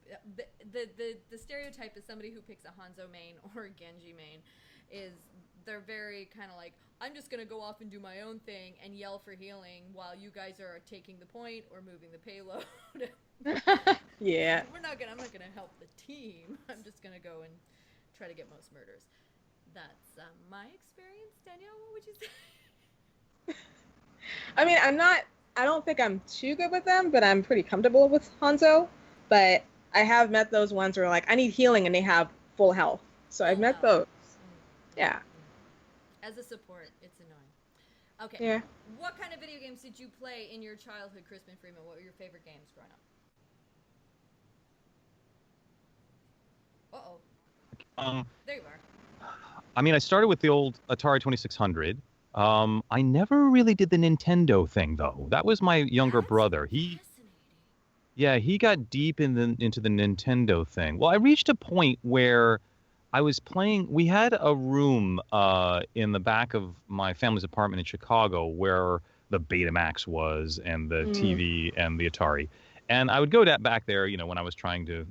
the stereotype is somebody who picks a Hanzo main or a Genji main is they're very kind of like, I'm just going to go off and do my own thing and yell for healing while you guys are taking the point or moving the payload. Yeah. I'm not gonna help the team. I'm just gonna go and try to get most murders. That's my experience. Danielle, what would you say? I mean, I don't think I'm too good with them, but I'm pretty comfortable with Hanzo. But I have met those ones where like I need healing and they have full health. So I've met those. Yeah. As a support, it's annoying. Okay. Yeah. What kind of video games did you play in your childhood, Crispin Freeman? What were your favorite games growing up? There you are. I mean, I started with the old Atari 2600. I never really did the Nintendo thing, though. That was my younger brother. He got deep into the Nintendo thing. Well, I reached a point where I was playing. We had a room in the back of my family's apartment in Chicago where the Betamax was and the TV and the Atari. And I would go back there, when I was trying to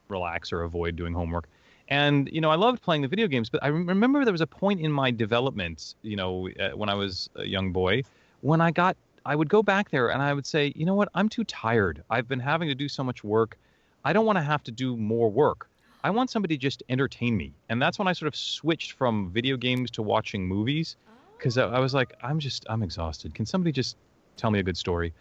relax or avoid doing homework. And, I loved playing the video games, but I remember there was a point in my development, when I was a young boy, when I would go back there and I would say, you know what, I'm too tired. I've been having to do so much work. I don't want to have to do more work. I want somebody just to entertain me. And that's when I sort of switched from video games to watching movies, because I was like, I'm exhausted. Can somebody just tell me a good story?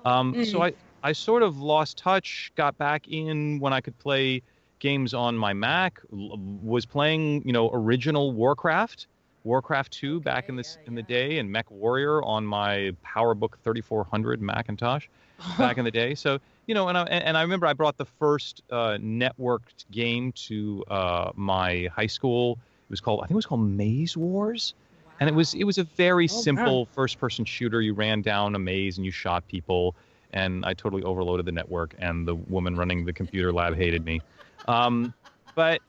So I sort of lost touch, got back in when I could play games on my Mac, was playing, original Warcraft, Warcraft 2 back in the day, and Mech Warrior on my PowerBook 3400 Macintosh back in the day. So, you know, and I remember I brought the first networked game to my high school. I think it was called Maze Wars. Wow. And it was a very simple first-person shooter. You ran down a maze and you shot people, and I totally overloaded the network, and the woman running the computer lab hated me. But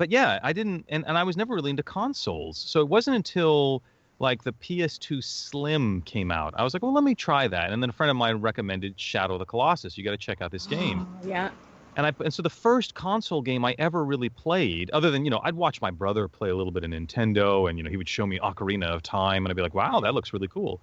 yeah, I didn't, and I was never really into consoles. So it wasn't until like the PS2 Slim came out, I was like, well, let me try that. And then a friend of mine recommended Shadow of the Colossus. You got to check out this game. Yeah. And so the first console game I ever really played, other than, you know, I'd watch my brother play a little bit of Nintendo, and, you know, he would show me Ocarina of Time, and I'd be like, wow, that looks really cool.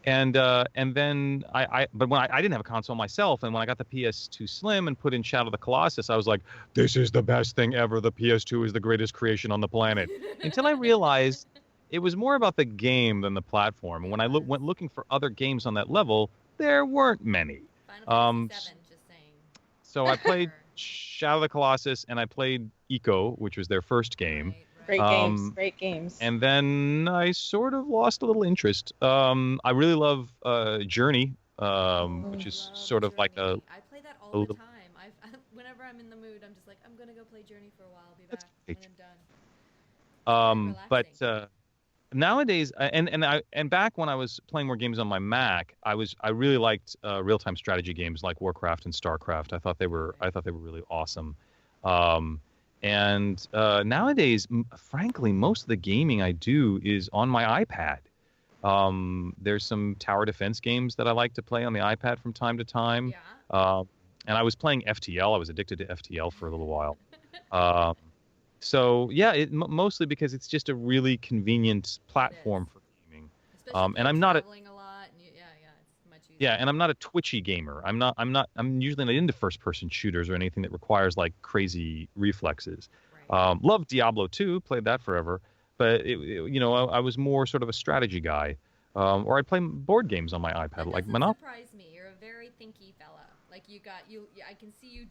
And then but when I didn't have a console myself, and when I got the PS2 Slim and put in Shadow of the Colossus, I was like, this is the best thing ever. The PS2 is the greatest creation on the planet. Until I realized it was more about the game than the platform. And when I went looking for other games on that level, there weren't many. Final Fantasy VII, just saying. So I played Shadow of the Colossus, and I played Ico, which was their first game. Right. Great games. And then I sort of lost a little interest. I really love Journey, which is sort of like a... I play that all the time. Whenever I'm in the mood, I'm just like, I'm going to go play Journey for a while. I'll be back when I'm done. But nowadays, and back when I was playing more games on my Mac, I really liked real-time strategy games like Warcraft and StarCraft. I thought they were really awesome. And nowadays, frankly, most of the gaming I do is on my iPad. There's some tower defense games that I like to play on the iPad from time to time. Yeah. And I was playing FTL. I was addicted to FTL for a little while. So yeah, mostly because it's just a really convenient platform for gaming. Especially and I'm not traveling a lot. And it's much easier. Yeah, and I'm not a twitchy gamer. I'm usually not into first-person shooters or anything that requires like crazy reflexes. Right. Loved Diablo 2, played that forever, but I was more sort of a strategy guy. Or I'd play board games on my iPad, like Monopoly. Surprise me. You're a very thinky fella. Like I can see you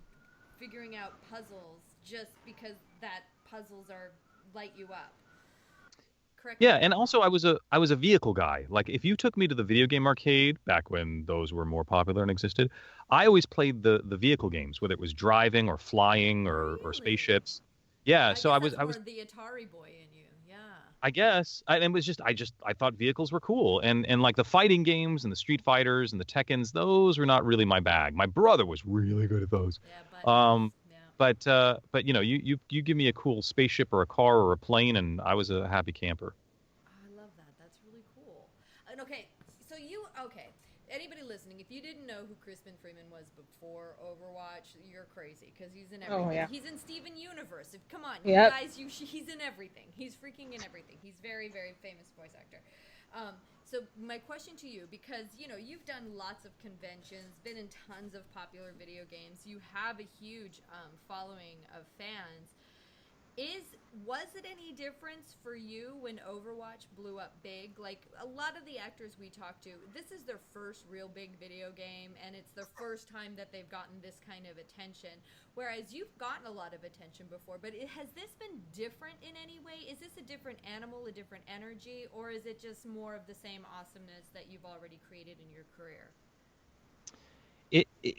figuring out puzzles just because that puzzles light you up. Correct. Yeah, and also I was a vehicle guy. Like if you took me to the video game arcade back when those were more popular and existed, I always played the vehicle games, whether it was driving or flying or spaceships. Yeah, I was the Atari boy in you. Yeah. I guess it was just I thought vehicles were cool, and like the fighting games and the Street Fighters and the Tekkens, those were not really my bag. My brother was really good at those. Yeah, but you know, you give me a cool spaceship or a car or a plane, and I was a happy camper. I love that. That's really cool. And okay, anybody listening, if you didn't know who Crispin Freeman was before Overwatch, you're crazy because he's in everything. Oh, yeah. He's in Steven Universe. Come on, Yep. you guys, he's in everything. He's freaking in everything. He's very, very famous voice actor. So my question to you, because you've done lots of conventions, been in tons of popular video games, you have a huge following of fans. Was it any difference for you when Overwatch blew up big? Like a lot of the actors we talk to, this is their first real big video game, and it's the first time that they've gotten this kind of attention. Whereas you've gotten a lot of attention before, but has this been different in any way? Is this a different animal, a different energy, or is it just more of the same awesomeness that you've already created in your career?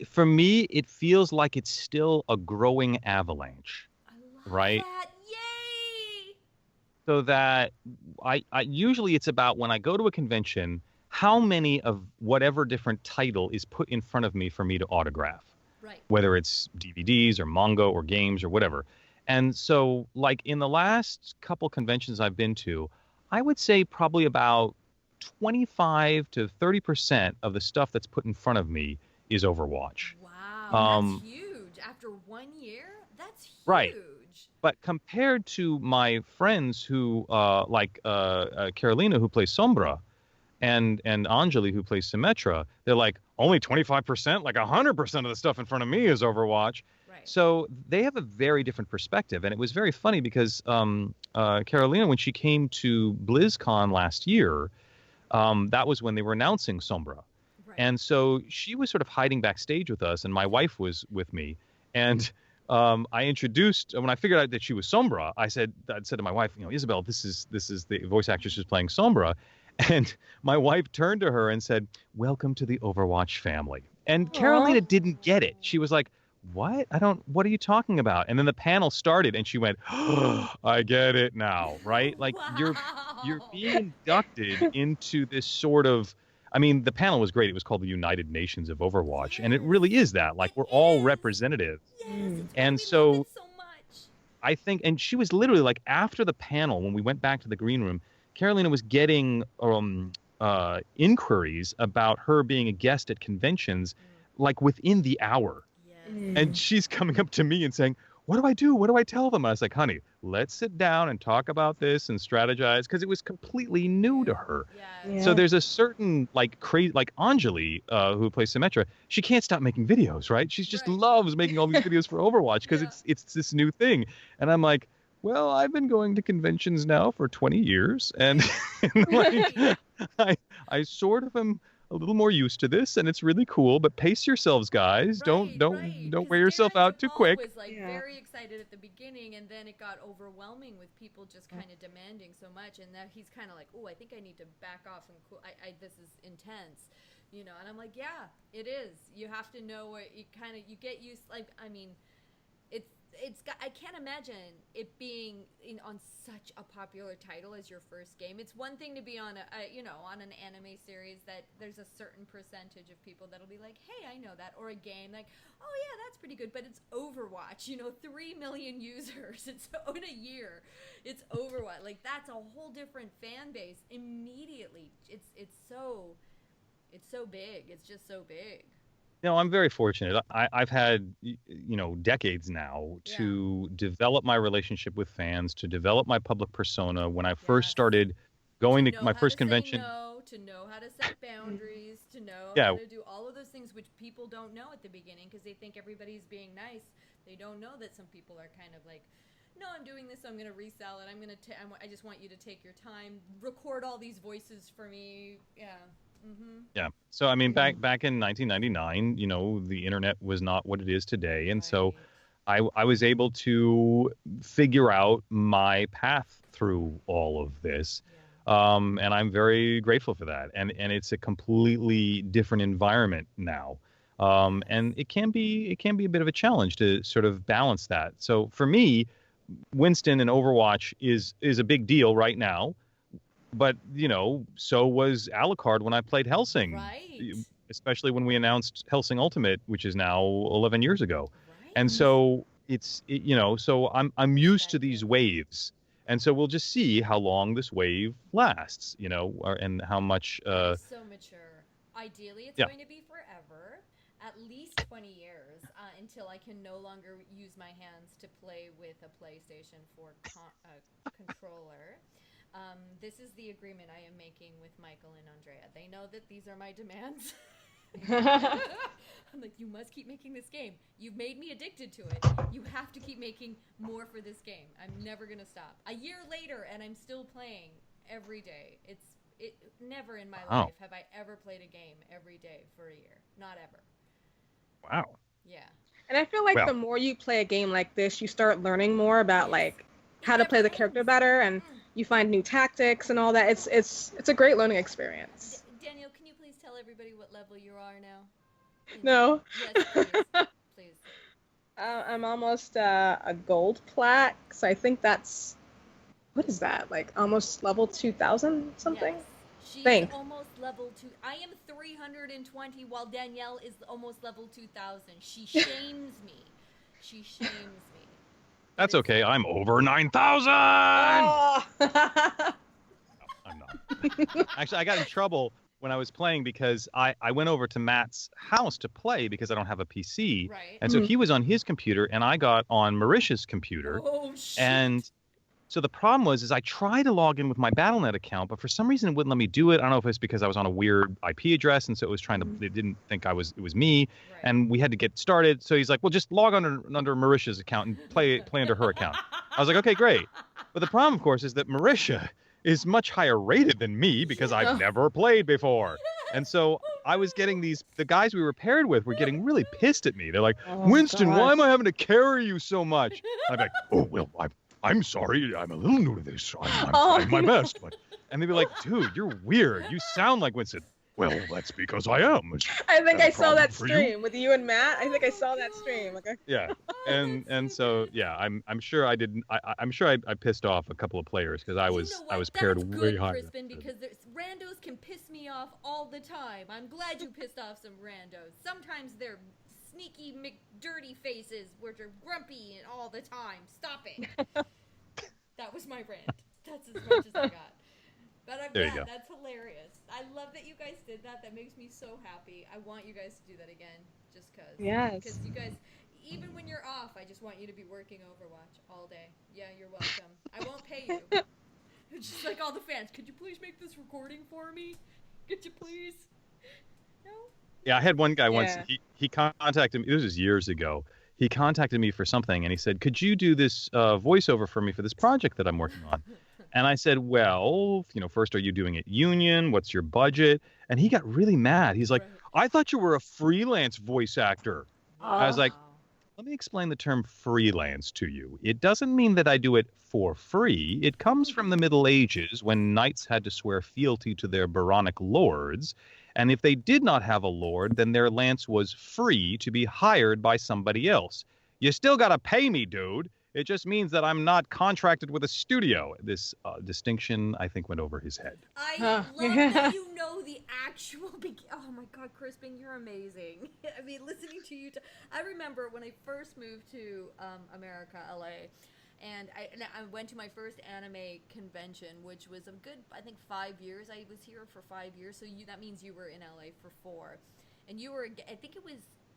For me, it feels like it's still a growing avalanche. Right? That. Yay! So that I usually it's about when I go to a convention, how many of whatever different title is put in front of me for me to autograph. Right. Whether it's DVDs or manga or games or whatever. And so like in the last couple conventions I've been to, I would say probably about 25 to 30% of the stuff that's put in front of me is Overwatch. Wow, that's huge. After 1 year? That's huge. Right. But compared to my friends who, Carolina, who plays Sombra, and Anjali, who plays Symmetra, they're like, only 25%? Like 100% of the stuff in front of me is Overwatch. Right. So they have a very different perspective. And it was very funny because Carolina, when she came to BlizzCon last year, that was when they were announcing Sombra. Right. And so she was sort of hiding backstage with us, and my wife was with me. And I introduced when I figured out that she was Sombra. I said to my wife, Isabel, this is the voice actress who's playing Sombra, and my wife turned to her and said, "Welcome to the Overwatch family." And Carolina didn't get it. She was like, "What? What are you talking about?" And then the panel started, and she went, "Oh, I get it now, right?" Like you're being inducted into this sort of. I mean, the panel was great. It was called the United Nations of Overwatch, and it really is that. Like, we're all representatives. Yes, And so much. I think, and she was literally like, after the panel, when we went back to the green room, Carolina was getting inquiries about her being a guest at conventions, like within the hour. Yes. And she's coming up to me and saying, "What do I do? What do I tell them?" And I was like, "Honey, let's sit down and talk about this and strategize," because it was completely new to her. Yeah. So there's a certain like Anjali, who plays Symmetra. She can't stop making videos, right? She just loves making all these videos for Overwatch because it's this new thing. And I'm like, well, I've been going to conventions now for 20 years, and like, I sort of am a little more used to this, and it's really cool. But pace yourselves, guys. Don't wear yourself out too quick. Was like very excited at the beginning, and then it got overwhelming with people just kind of demanding so much, and that he's kind of like, "Oh, I think I need to back off and this is intense." And I'm like, yeah, it is. You have to know what you get used. Like, I mean, I can't imagine it being on such a popular title as your first game. It's one thing to be on on an anime series that there's a certain percentage of people that'll be like, "Hey, I know that," or a game like, "Oh yeah, that's pretty good." But it's Overwatch, 3 million users. It's in a year. It's Overwatch. Like, that's a whole different fan base immediately. It's so big. It's just so big. No, I'm very fortunate. I've had, decades now to develop my relationship with fans, to develop my public persona. When I first started going to my first convention, to know how to set boundaries, to know how to do all of those things which people don't know at the beginning because they think everybody's being nice. They don't know that some people are kind of like, "No, I'm doing this, so I'm going to resell it. I just want you to take your time, record all these voices for me." Yeah. Mm-hmm. Yeah. So, I mean, back in 1999, the internet was not what it is today. And so I was able to figure out my path through all of this. Yeah. And I'm very grateful for that. And it's a completely different environment now. And it can be a bit of a challenge to sort of balance that. So for me, Winston and Overwatch is a big deal right now. But, so was Alucard when I played Hellsing. Right. Especially when we announced Hellsing Ultimate, which is now 11 years ago. Right. And so so I'm used to these waves. And so we'll just see how long this wave lasts, and how much. So mature. Ideally, it's going to be forever, at least 20 years, until I can no longer use my hands to play with a PlayStation 4 controller. This is the agreement I am making with Michael and Andrea. They know that these are my demands. I'm like, you must keep making this game. You've made me addicted to it. You have to keep making more for this game. I'm never going to stop. A year later, and I'm still playing every day. Never in my life have I ever played a game every day for a year. Not ever. Wow. Yeah. And I feel like the more you play a game like this, you start learning more about like how to play the character better, and you find new tactics and all that. It's a great learning experience. Daniel, can you please tell everybody what level you are now? No. Yes, please. I'm almost a gold plaque, so I think that's, what is that? Like almost level 2,000 something? Yes. She's almost level 2. I am 320 while Danielle is almost level 2,000. She shames me. She shames me. That's okay. I'm over 9,000. Oh. I'm not. Actually, I got in trouble when I was playing because I went over to Matt's house to play because I don't have a PC. Right. And so he was on his computer and I got on Marisha's computer. Oh, shit. And so the problem was I tried to log in with my Battle.net account, but for some reason it wouldn't let me do it. I don't know if it's because I was on a weird IP address, and so it was it didn't think it was me, right. And we had to get started. So he's like, well, just log under Marisha's account and play under her account. I was like, okay, great. But the problem, of course, is that Marisha is much higher rated than me because I've never played before. And so I was getting the guys we were paired with were getting really pissed at me. They're like, Oh, Winston, why gosh. am I having to carry you so much? And I'd be like, oh, well, I'm sorry. I'm a little new to this. I'm trying my best. And they'd be like, dude, you're weird. You sound like Winston. Well, that's because I am. I think I saw that for you? stream with you and Matt. I think I saw that stream. Okay. Yeah, Oh, and that's so good. yeah, I'm sure I didn't. I'm sure I pissed off a couple of players because I You was know what? I was paired That's way good, higher. Crispin, because randos can piss me off all the time. I'm glad you pissed off some randos. Sometimes they're sneaky McDirty faces, which are grumpy and all the time. Stop it. That was my rant. That's as much as I got. But There you go. that's hilarious. I love that you guys did that. That makes me so happy. I want you guys to do that again, just cause. Yes. Because you guys, even when you're off, I just want you to be working Overwatch all day. Yeah, you're welcome. I won't pay you. It's just like all the fans. Could you please make this recording for me? Could you please? No. Yeah, I had one guy once. Yeah. He contacted me. This was years ago. He contacted me for something, and he said, "Could you do this voiceover for me for this project that I'm working on?" And I said, "Well, first, are you doing it union? What's your budget?" And he got really mad. He's like, Right. "I thought you were a freelance voice actor." I was like, Wow. Let me explain the term freelance to you. It doesn't mean that I do it for free. It comes from the Middle Ages when knights had to swear fealty to their baronic lords. And if they did not have a lord, then their lance was free to be hired by somebody else. You still got to pay me, dude. It just means that I'm not contracted with a studio. This distinction, I think, went over his head. I Oh. love that you know the actual. Oh my God, Crispin, you're amazing. I mean, listening to you. I remember when I first moved to America, LA, and I went to my first anime convention, which was a good, I think, 5 years. I was here for 5 years, so that means you were in LA for 4, and you were. I think it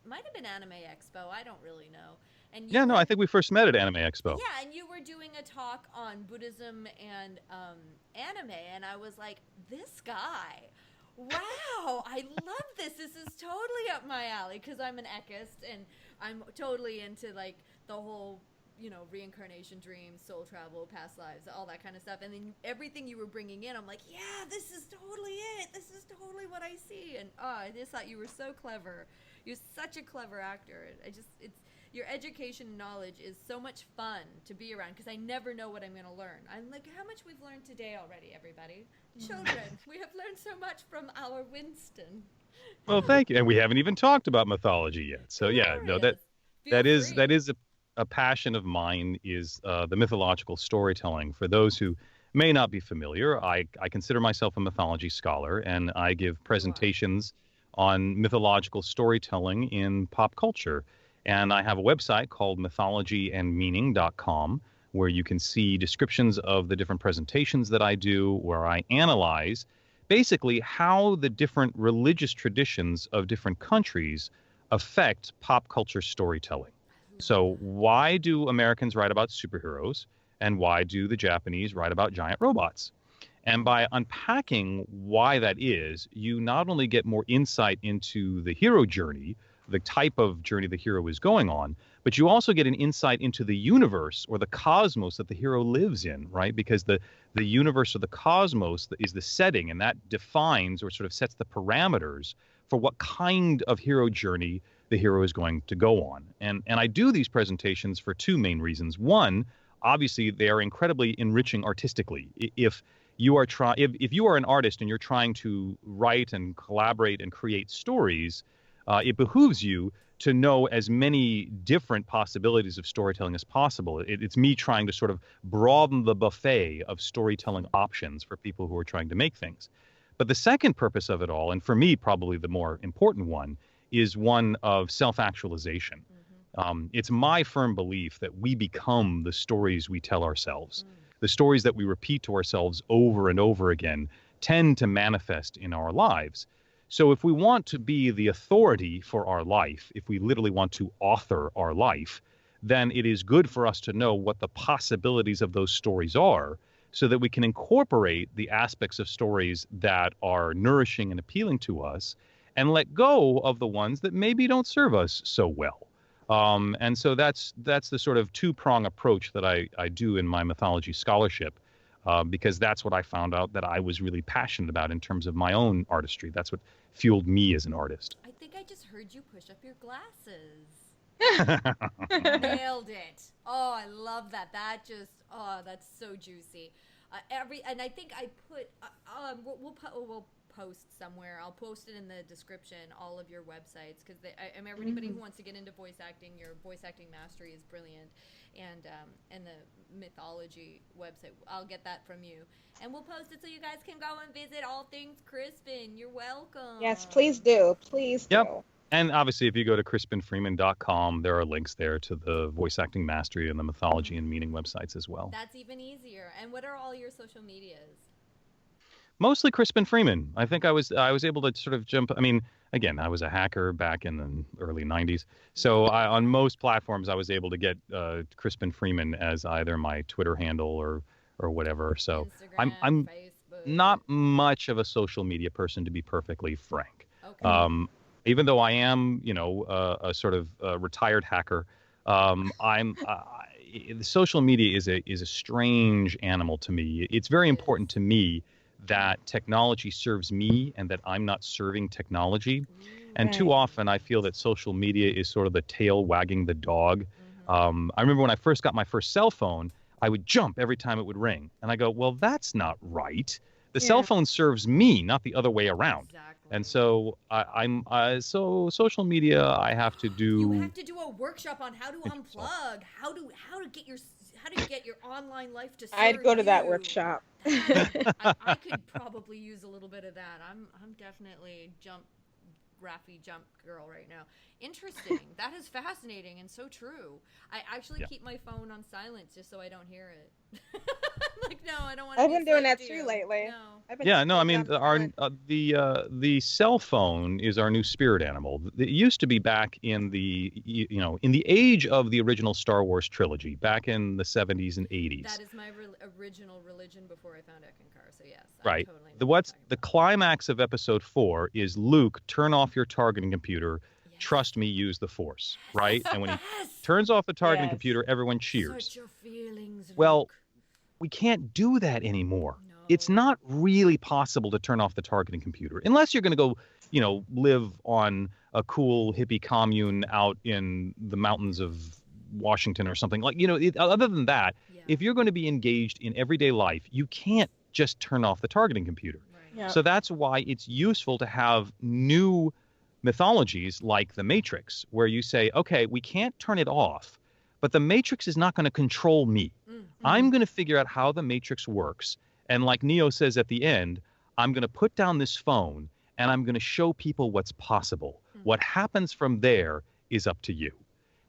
might have been Anime Expo. I don't really know. And Yeah, no, I think we first met at Anime Expo. yeah, and you were doing a talk on Buddhism and anime, and I was like, this guy, wow, I love this. This is totally up my alley because I'm an echist, and I'm totally into like the whole, reincarnation, dreams, soul travel, past lives, all that kind of stuff. And then everything you were bringing in, I'm like, yeah, this is totally it. This is totally what I see. And I just thought you were so clever. You're such a clever actor. Your education and knowledge is so much fun to be around because I never know what I'm going to learn. I'm like, how much we've learned today already, everybody. Children, we have learned so much from our Winston. Well, thank you. And we haven't even talked about mythology yet. So yeah, no, Glorious. that Feel is free. a passion of mine is the mythological storytelling. For those who may not be familiar, I consider myself a mythology scholar, and I give presentations on mythological storytelling in pop culture. And I have a website called mythologyandmeaning.com where you can see descriptions of the different presentations that I do, where I analyze basically how the different religious traditions of different countries affect pop culture storytelling. So why do Americans write about superheroes, and why do the Japanese write about giant robots? And by unpacking why that is, you not only get more insight into the hero journey, the type of journey the hero is going on, but you also get an insight into the universe or the cosmos that the hero lives in, right? Because the universe or the cosmos is the setting, and that defines or sort of sets the parameters for what kind of hero journey the hero is going to go on. And I do these presentations for two main reasons. One, obviously, they are incredibly enriching artistically. If you are if you are an artist and you're trying to write and collaborate and create stories, it behooves you to know as many different possibilities of storytelling as possible. It's me trying to sort of broaden the buffet of storytelling options for people who are trying to make things. But the second purpose of it all, and for me probably the more important one, is one of self-actualization. It's my firm belief that we become the stories we tell ourselves. The stories that we repeat to ourselves over and over again tend to manifest in our lives. So if we want to be the authority for our life, if we literally want to author our life, then it is good for us to know what the possibilities of those stories are so that we can incorporate the aspects of stories that are nourishing and appealing to us and let go of the ones that maybe don't serve us so well. And so that's the sort of two-prong approach that I do in my mythology scholarship. because that's what I found out that I was really passionate about in terms of my own artistry. That's what fueled me as an artist. I think I just heard you push up your glasses. Nailed it. Oh, I love that. That's so juicy. And I think I put, we'll post somewhere. I'll post it in the description, all of your websites, because everybody who wants to get into voice acting, your voice acting mastery is brilliant, and the Mythology website, I'll get that from you, and we'll post it so you guys can go and visit all things Crispin. You're welcome. Yes, please do. Please do. Yep. And obviously, if you go to crispinfreeman.com, there are links there to the Voice Acting Mastery and the Mythology and Meaning websites as well. That's even easier. And what are all your social medias? Mostly Crispin Freeman. I think I was able to sort of jump. I mean, again, I was a hacker back in the early 90s. So on most platforms, I was able to get Crispin Freeman as either my Twitter handle or whatever. So Instagram, I'm Facebook. not much of a social media person, to be perfectly frank. Okay. Even though I am, a sort of retired hacker, social media is a strange animal to me. It's very important to me that technology serves me and that I'm not serving technology. And too often I feel that social media is sort of the tail wagging the dog. I remember when I first got my first cell phone, I would jump every time it would ring. And I go, well, that's not right. The cell phone serves me, not the other way around. Exactly. And so so social media, I have to do. You have to do a workshop on how to unplug, how to get your online life to serve I'd go to that you. workshop. I could probably use a little bit of that. I'm definitely Raffy jump girl right now. Interesting. That is fascinating and so true. I actually keep my phone on silent just so I don't hear it. I'm like, no, I don't want to. I've been doing that too lately. No. I mean, the cell phone is our new spirit animal. It used to be back in the in the age of the original Star Wars trilogy, back in the 70s and 80s. That is my original religion before I found Ekankar. So yes, right. I totally know The climax of Episode 4 is Luke, turn off your targeting computer. Yes. Trust me, use the Force. Right, and when he turns off the targeting computer, everyone cheers. Search your feelings, Luke. Well, we can't do that anymore. No. It's not really possible to turn off the targeting computer unless you're going to go, live on a cool hippie commune out in the mountains of Washington or something. Like, other than that, if you're going to be engaged in everyday life, you can't just turn off the targeting computer. Right. Yep. So that's why it's useful to have new mythologies like the Matrix, where you say, okay, we can't turn it off, but the Matrix is not going to control me. I'm going to figure out how the Matrix works. And like Neo says at the end, I'm going to put down this phone and I'm going to show people what's possible. What happens from there is up to you.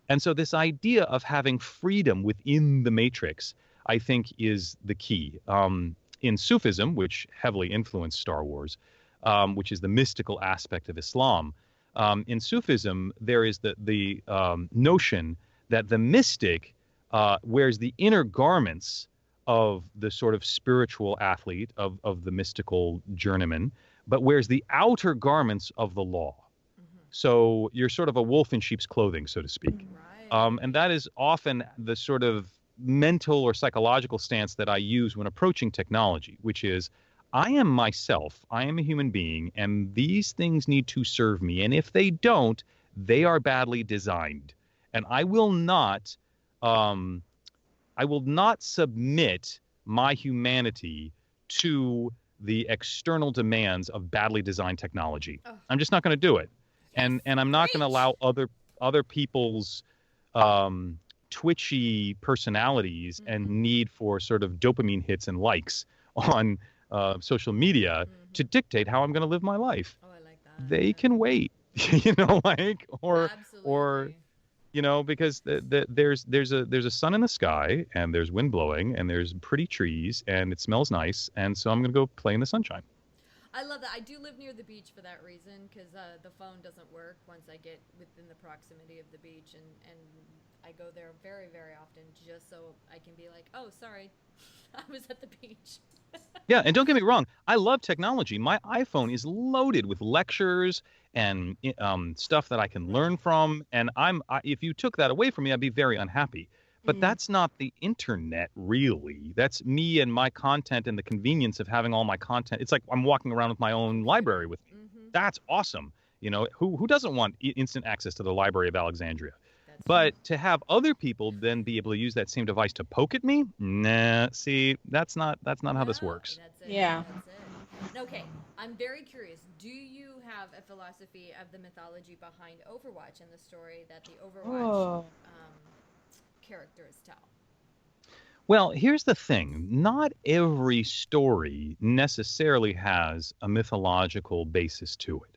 And so this idea of having freedom within the Matrix, I think, is the key. In Sufism, which heavily influenced Star Wars, which is the mystical aspect of Islam, in Sufism, there is the notion that the mystic wears the inner garments of the sort of spiritual athlete, of the mystical journeyman, but wears the outer garments of the law. So you're sort of a wolf in sheep's clothing, so to speak. Right. And that is often the sort of mental or psychological stance that I use when approaching technology, which is, I am myself, I am a human being, and these things need to serve me. And if they don't, they are badly designed. And I will not submit my humanity to the external demands of badly designed technology. Oh. I'm just not going to do it. Yes. And I'm not going to allow other people's twitchy personalities and need for sort of dopamine hits and likes on social media to dictate how I'm going to live my life. Oh, I like that. They can wait, or because there's a sun in the sky and there's wind blowing and there's pretty trees and it smells nice, and so I'm going to go play in the sunshine. I love that. I do live near the beach for that reason, because the phone doesn't work once I get within the proximity of the beach, and I go there very, very often just so I can be like, oh, sorry, I was at the beach. Yeah, and don't get me wrong, I love technology. My iPhone is loaded with lectures and stuff that I can learn from, and if you took that away from me, I'd be very unhappy. But that's not the internet, really. That's me and my content and the convenience of having all my content. It's like I'm walking around with my own library with me. That's awesome. You know, who doesn't want instant access to the Library of Alexandria? But to have other people then be able to use that same device to poke at me, nah. See, that's not how this works. That's it. Yeah. That's it. Okay, I'm very curious. Do you have a philosophy of the mythology behind Overwatch and the story that the Overwatch characters tell? Well, here's the thing. Not every story necessarily has a mythological basis to it.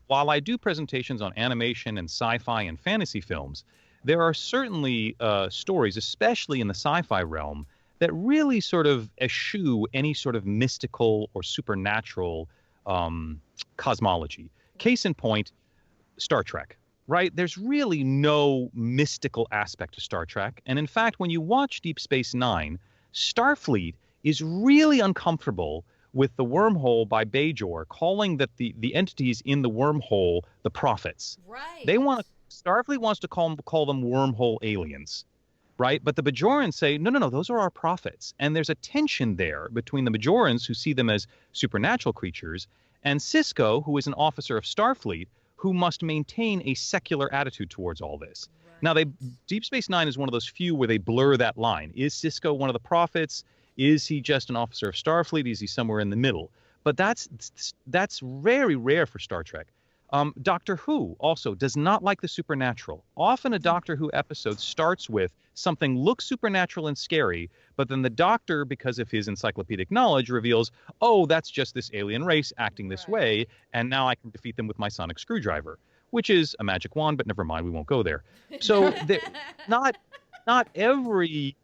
While I do presentations on animation and sci-fi and fantasy films, there are certainly stories, especially in the sci-fi realm, that really sort of eschew any sort of mystical or supernatural cosmology. Case in point, Star Trek. Right? There's really no mystical aspect to Star Trek. And in fact, when you watch Deep Space Nine, Starfleet is really uncomfortable with the wormhole by Bajor, calling that the entities in the wormhole the prophets. Right. Starfleet wants to call them wormhole aliens. Right? But the Bajorans say, no, those are our prophets. And there's a tension there between the Bajorans, who see them as supernatural creatures, and Cisco, who is an officer of Starfleet, who must maintain a secular attitude towards all this. Right. Now, Deep Space Nine is one of those few where they blur that line. Is Cisco one of the prophets? Is he just an officer of Starfleet? Is he somewhere in the middle? But that's very rare for Star Trek. Doctor Who also does not like the supernatural. Often a Doctor Who episode starts with something looks supernatural and scary, but then the Doctor, because of his encyclopedic knowledge, reveals, oh, that's just this alien race acting this way, and now I can defeat them with my sonic screwdriver, which is a magic wand, but never mind, we won't go there. So not every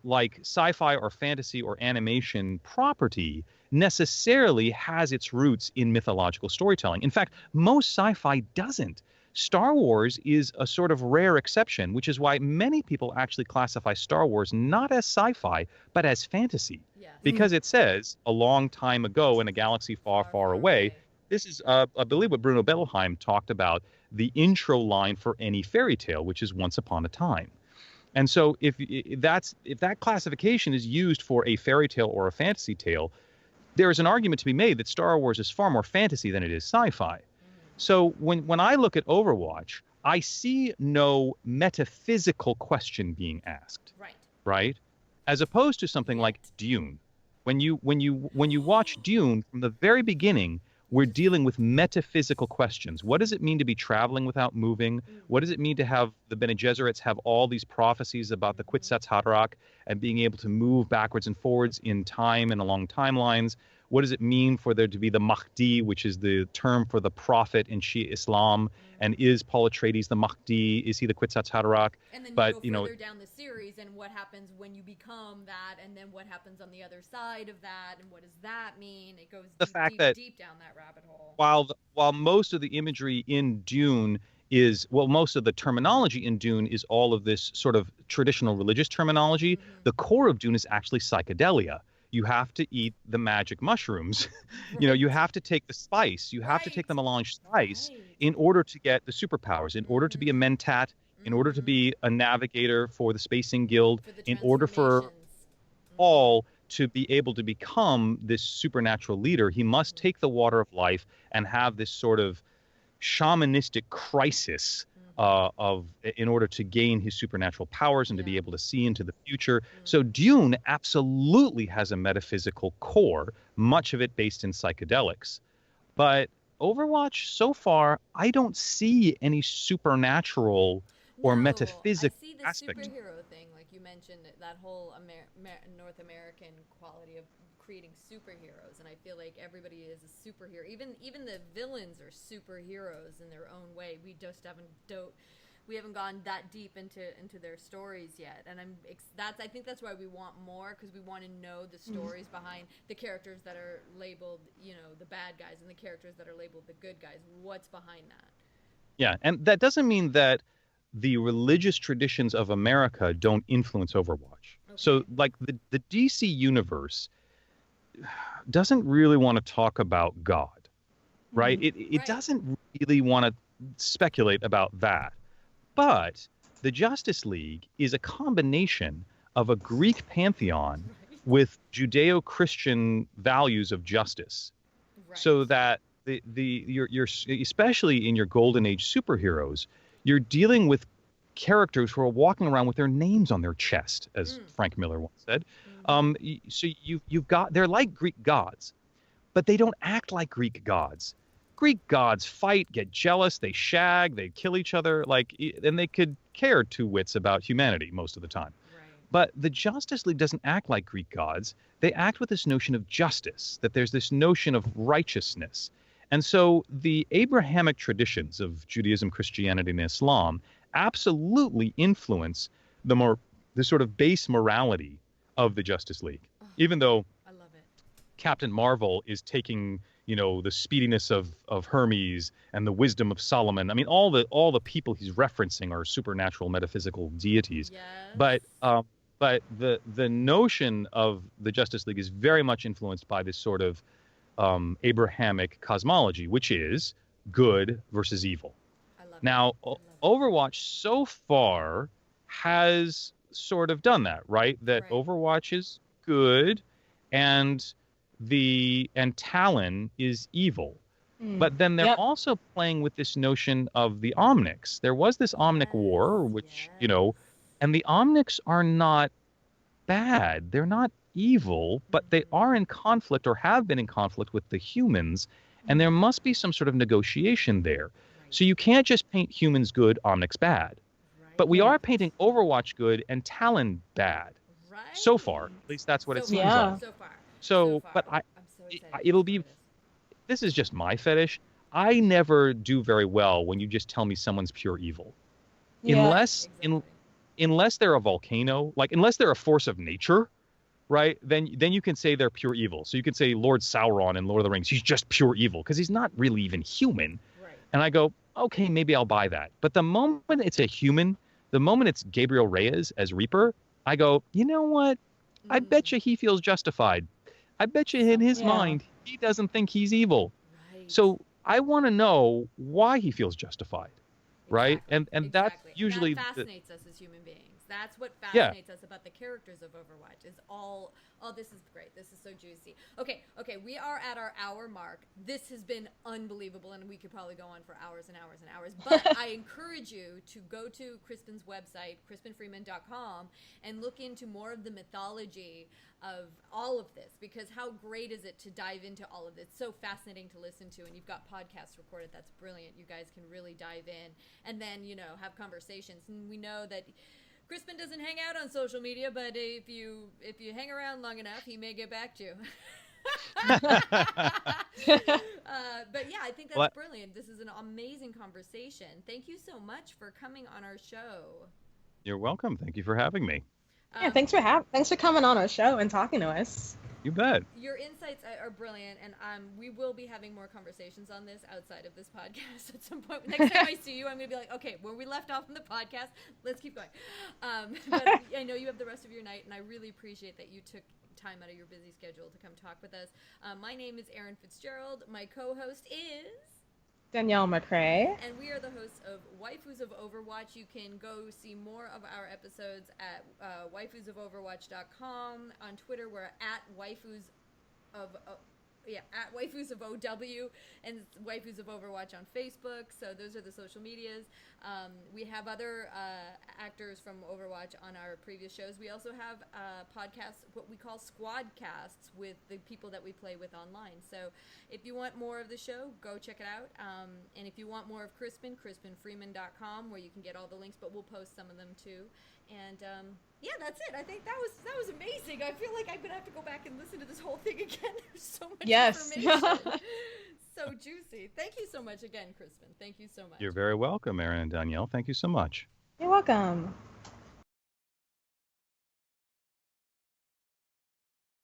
like sci-fi or fantasy or animation property necessarily has its roots in mythological storytelling. In fact, most sci-fi doesn't. Star Wars is a sort of rare exception, which is why many people actually classify Star Wars not as sci-fi, but as fantasy. Yeah. Because it says, a long time ago in a galaxy far, far away. This is, I believe, what Bruno Bettelheim talked about, the intro line for any fairy tale, which is Once Upon a Time. And so if that classification is used for a fairy tale or a fantasy tale, there is an argument to be made that Star Wars is far more fantasy than it is sci-fi. So when I look at Overwatch, I see no metaphysical question being asked. Right? As opposed to something like Dune. When you watch Dune, from the very beginning, we're dealing with metaphysical questions. What does it mean to be traveling without moving? What does it mean to have the Bene Gesserits have all these prophecies about the Kwisatz Haderach and being able to move backwards and forwards in time and along timelines? What does it mean for there to be the Mahdi, which is the term for the prophet in Shia Islam? And is Paul Atreides the Mahdi? Is he the Kwisatz Haderach? And then you go further down the series, and what happens when you become that, and then what happens on the other side of that, and what does that mean? It goes deep down that rabbit hole. While most of the imagery in Dune is, most of the terminology in Dune is all of this sort of traditional religious terminology, the core of Dune is actually psychedelia. You have to eat the magic mushrooms. You have to take the spice. You have to take the melange spice in order to get the superpowers, in order to be a mentat, in order to be a navigator for the Spacing Guild, in order for Paul to be able to become this supernatural leader. He must take the water of life and have this sort of shamanistic crisis in order to gain his supernatural powers and to be able to see into the future. So Dune absolutely has a metaphysical core, much of it based in psychedelics. But Overwatch, so far, I don't see any supernatural or metaphysical aspect. I see the superhero thing, like you mentioned, that whole North American quality of creating superheroes, and I feel like everybody is a superhero. Even the villains are superheroes in their own way. We just haven't gone that deep into their stories yet, and I think that's why we want more, because we want to know the stories behind the characters that are labeled, the bad guys, and the characters that are labeled the good guys. What's behind that? Yeah, and that doesn't mean that the religious traditions of America don't influence Overwatch. Okay. So, like the DC universe doesn't really want to talk about God, right? It doesn't really want to speculate about that. But the Justice League is a combination of a Greek pantheon with Judeo-Christian values of justice. Right. So that you're especially in your Golden Age superheroes, you're dealing with characters who are walking around with their names on their chest, as Frank Miller once said. So you've got, they're like Greek gods, but they don't act like Greek gods. Greek gods fight, get jealous, they shag, they kill each other, and they could care two wits about humanity most of the time. Right. But the Justice League doesn't act like Greek gods. They act with this notion of justice, that there's this notion of righteousness. And so the Abrahamic traditions of Judaism, Christianity, and Islam absolutely influence the sort of base morality of the Justice League. Even though I love it. Captain Marvel is taking, the speediness of Hermes and the wisdom of Solomon. I mean, all the people he's referencing are supernatural metaphysical deities. Yes. But the notion of the Justice League is very much influenced by this sort of Abrahamic cosmology, which is good versus evil. I love Now, it. Overwatch so far has sort of done that, right? That Right. Overwatch is good and Talon is evil. But then they're also playing with this notion of the Omnics. There was this Omnic War, which, and the Omnics are not bad. They're not evil, but they are in conflict or have been in conflict with the humans, and there must be some sort of negotiation there. So you can't just paint humans good, Omnics bad. But we are painting Overwatch good and Talon bad. Right. So far. At least that's what it seems far. like. So far. So, far. but I'm so excited it'll for be, this. this is just my fetish. I never do very well when you just tell me someone's pure evil. Unless they're a volcano, unless they're a force of nature, right? Then you can say they're pure evil. So you could say Lord Sauron in Lord of the Rings, he's just pure evil because he's not really even human. Right. And I go, okay, maybe I'll buy that. But the moment it's a human, the moment it's Gabriel Reyes as Reaper, I go, you know what? I bet you he feels justified. I bet you in his mind, he doesn't think he's evil. Right. So I want to know why he feels justified, right? And that's usually that fascinates us as human beings. That's what fascinates us about the characters of Overwatch. Is all. Oh, this is great. This is so juicy. Okay, we are at our hour mark. This has been unbelievable, and we could probably go on for hours and hours and hours. But I encourage you to go to Crispin's website, crispinfreeman.com, and look into more of the mythology of all of this, because how great is it to dive into all of this? It's so fascinating to listen to, and you've got podcasts recorded. That's brilliant. You guys can really dive in and then, have conversations. And we know that Crispin doesn't hang out on social media, but if you hang around long enough, he may get back to you. But yeah, I think that's brilliant. This is an amazing conversation. Thank you so much for coming on our show. You're welcome. Thank you for having me. Thanks for coming on our show and talking to us. You bet. Your insights are brilliant, and we will be having more conversations on this outside of this podcast at some point. Next time I see you, I'm going to be like, okay, where we left off in the podcast, let's keep going. But I know you have the rest of your night, and I really appreciate that you took time out of your busy schedule to come talk with us. My name is Erin Fitzgerald. My co-host is Danielle McCrae. And we are the hosts of Waifus of Overwatch. You can go see more of our episodes at waifusofoverwatch.com. On Twitter, we're at Waifus of OW, and Waifus of Overwatch on Facebook. So those are the social medias. We have other actors from Overwatch on our previous shows. We also have podcasts, what we call squadcasts, with the people that we play with online. So if you want more of the show, go check it out. And if you want more of Crispin, crispinfreeman.com, where you can get all the links, but we'll post some of them too. And yeah, that's it. I think that was amazing. I feel like I'm gonna have to go back and listen to this whole thing again. There's so much information. So juicy. Thank you so much again, Crispin. Thank you so much. You're very welcome, Erin and Danielle. Thank you so much. You're welcome.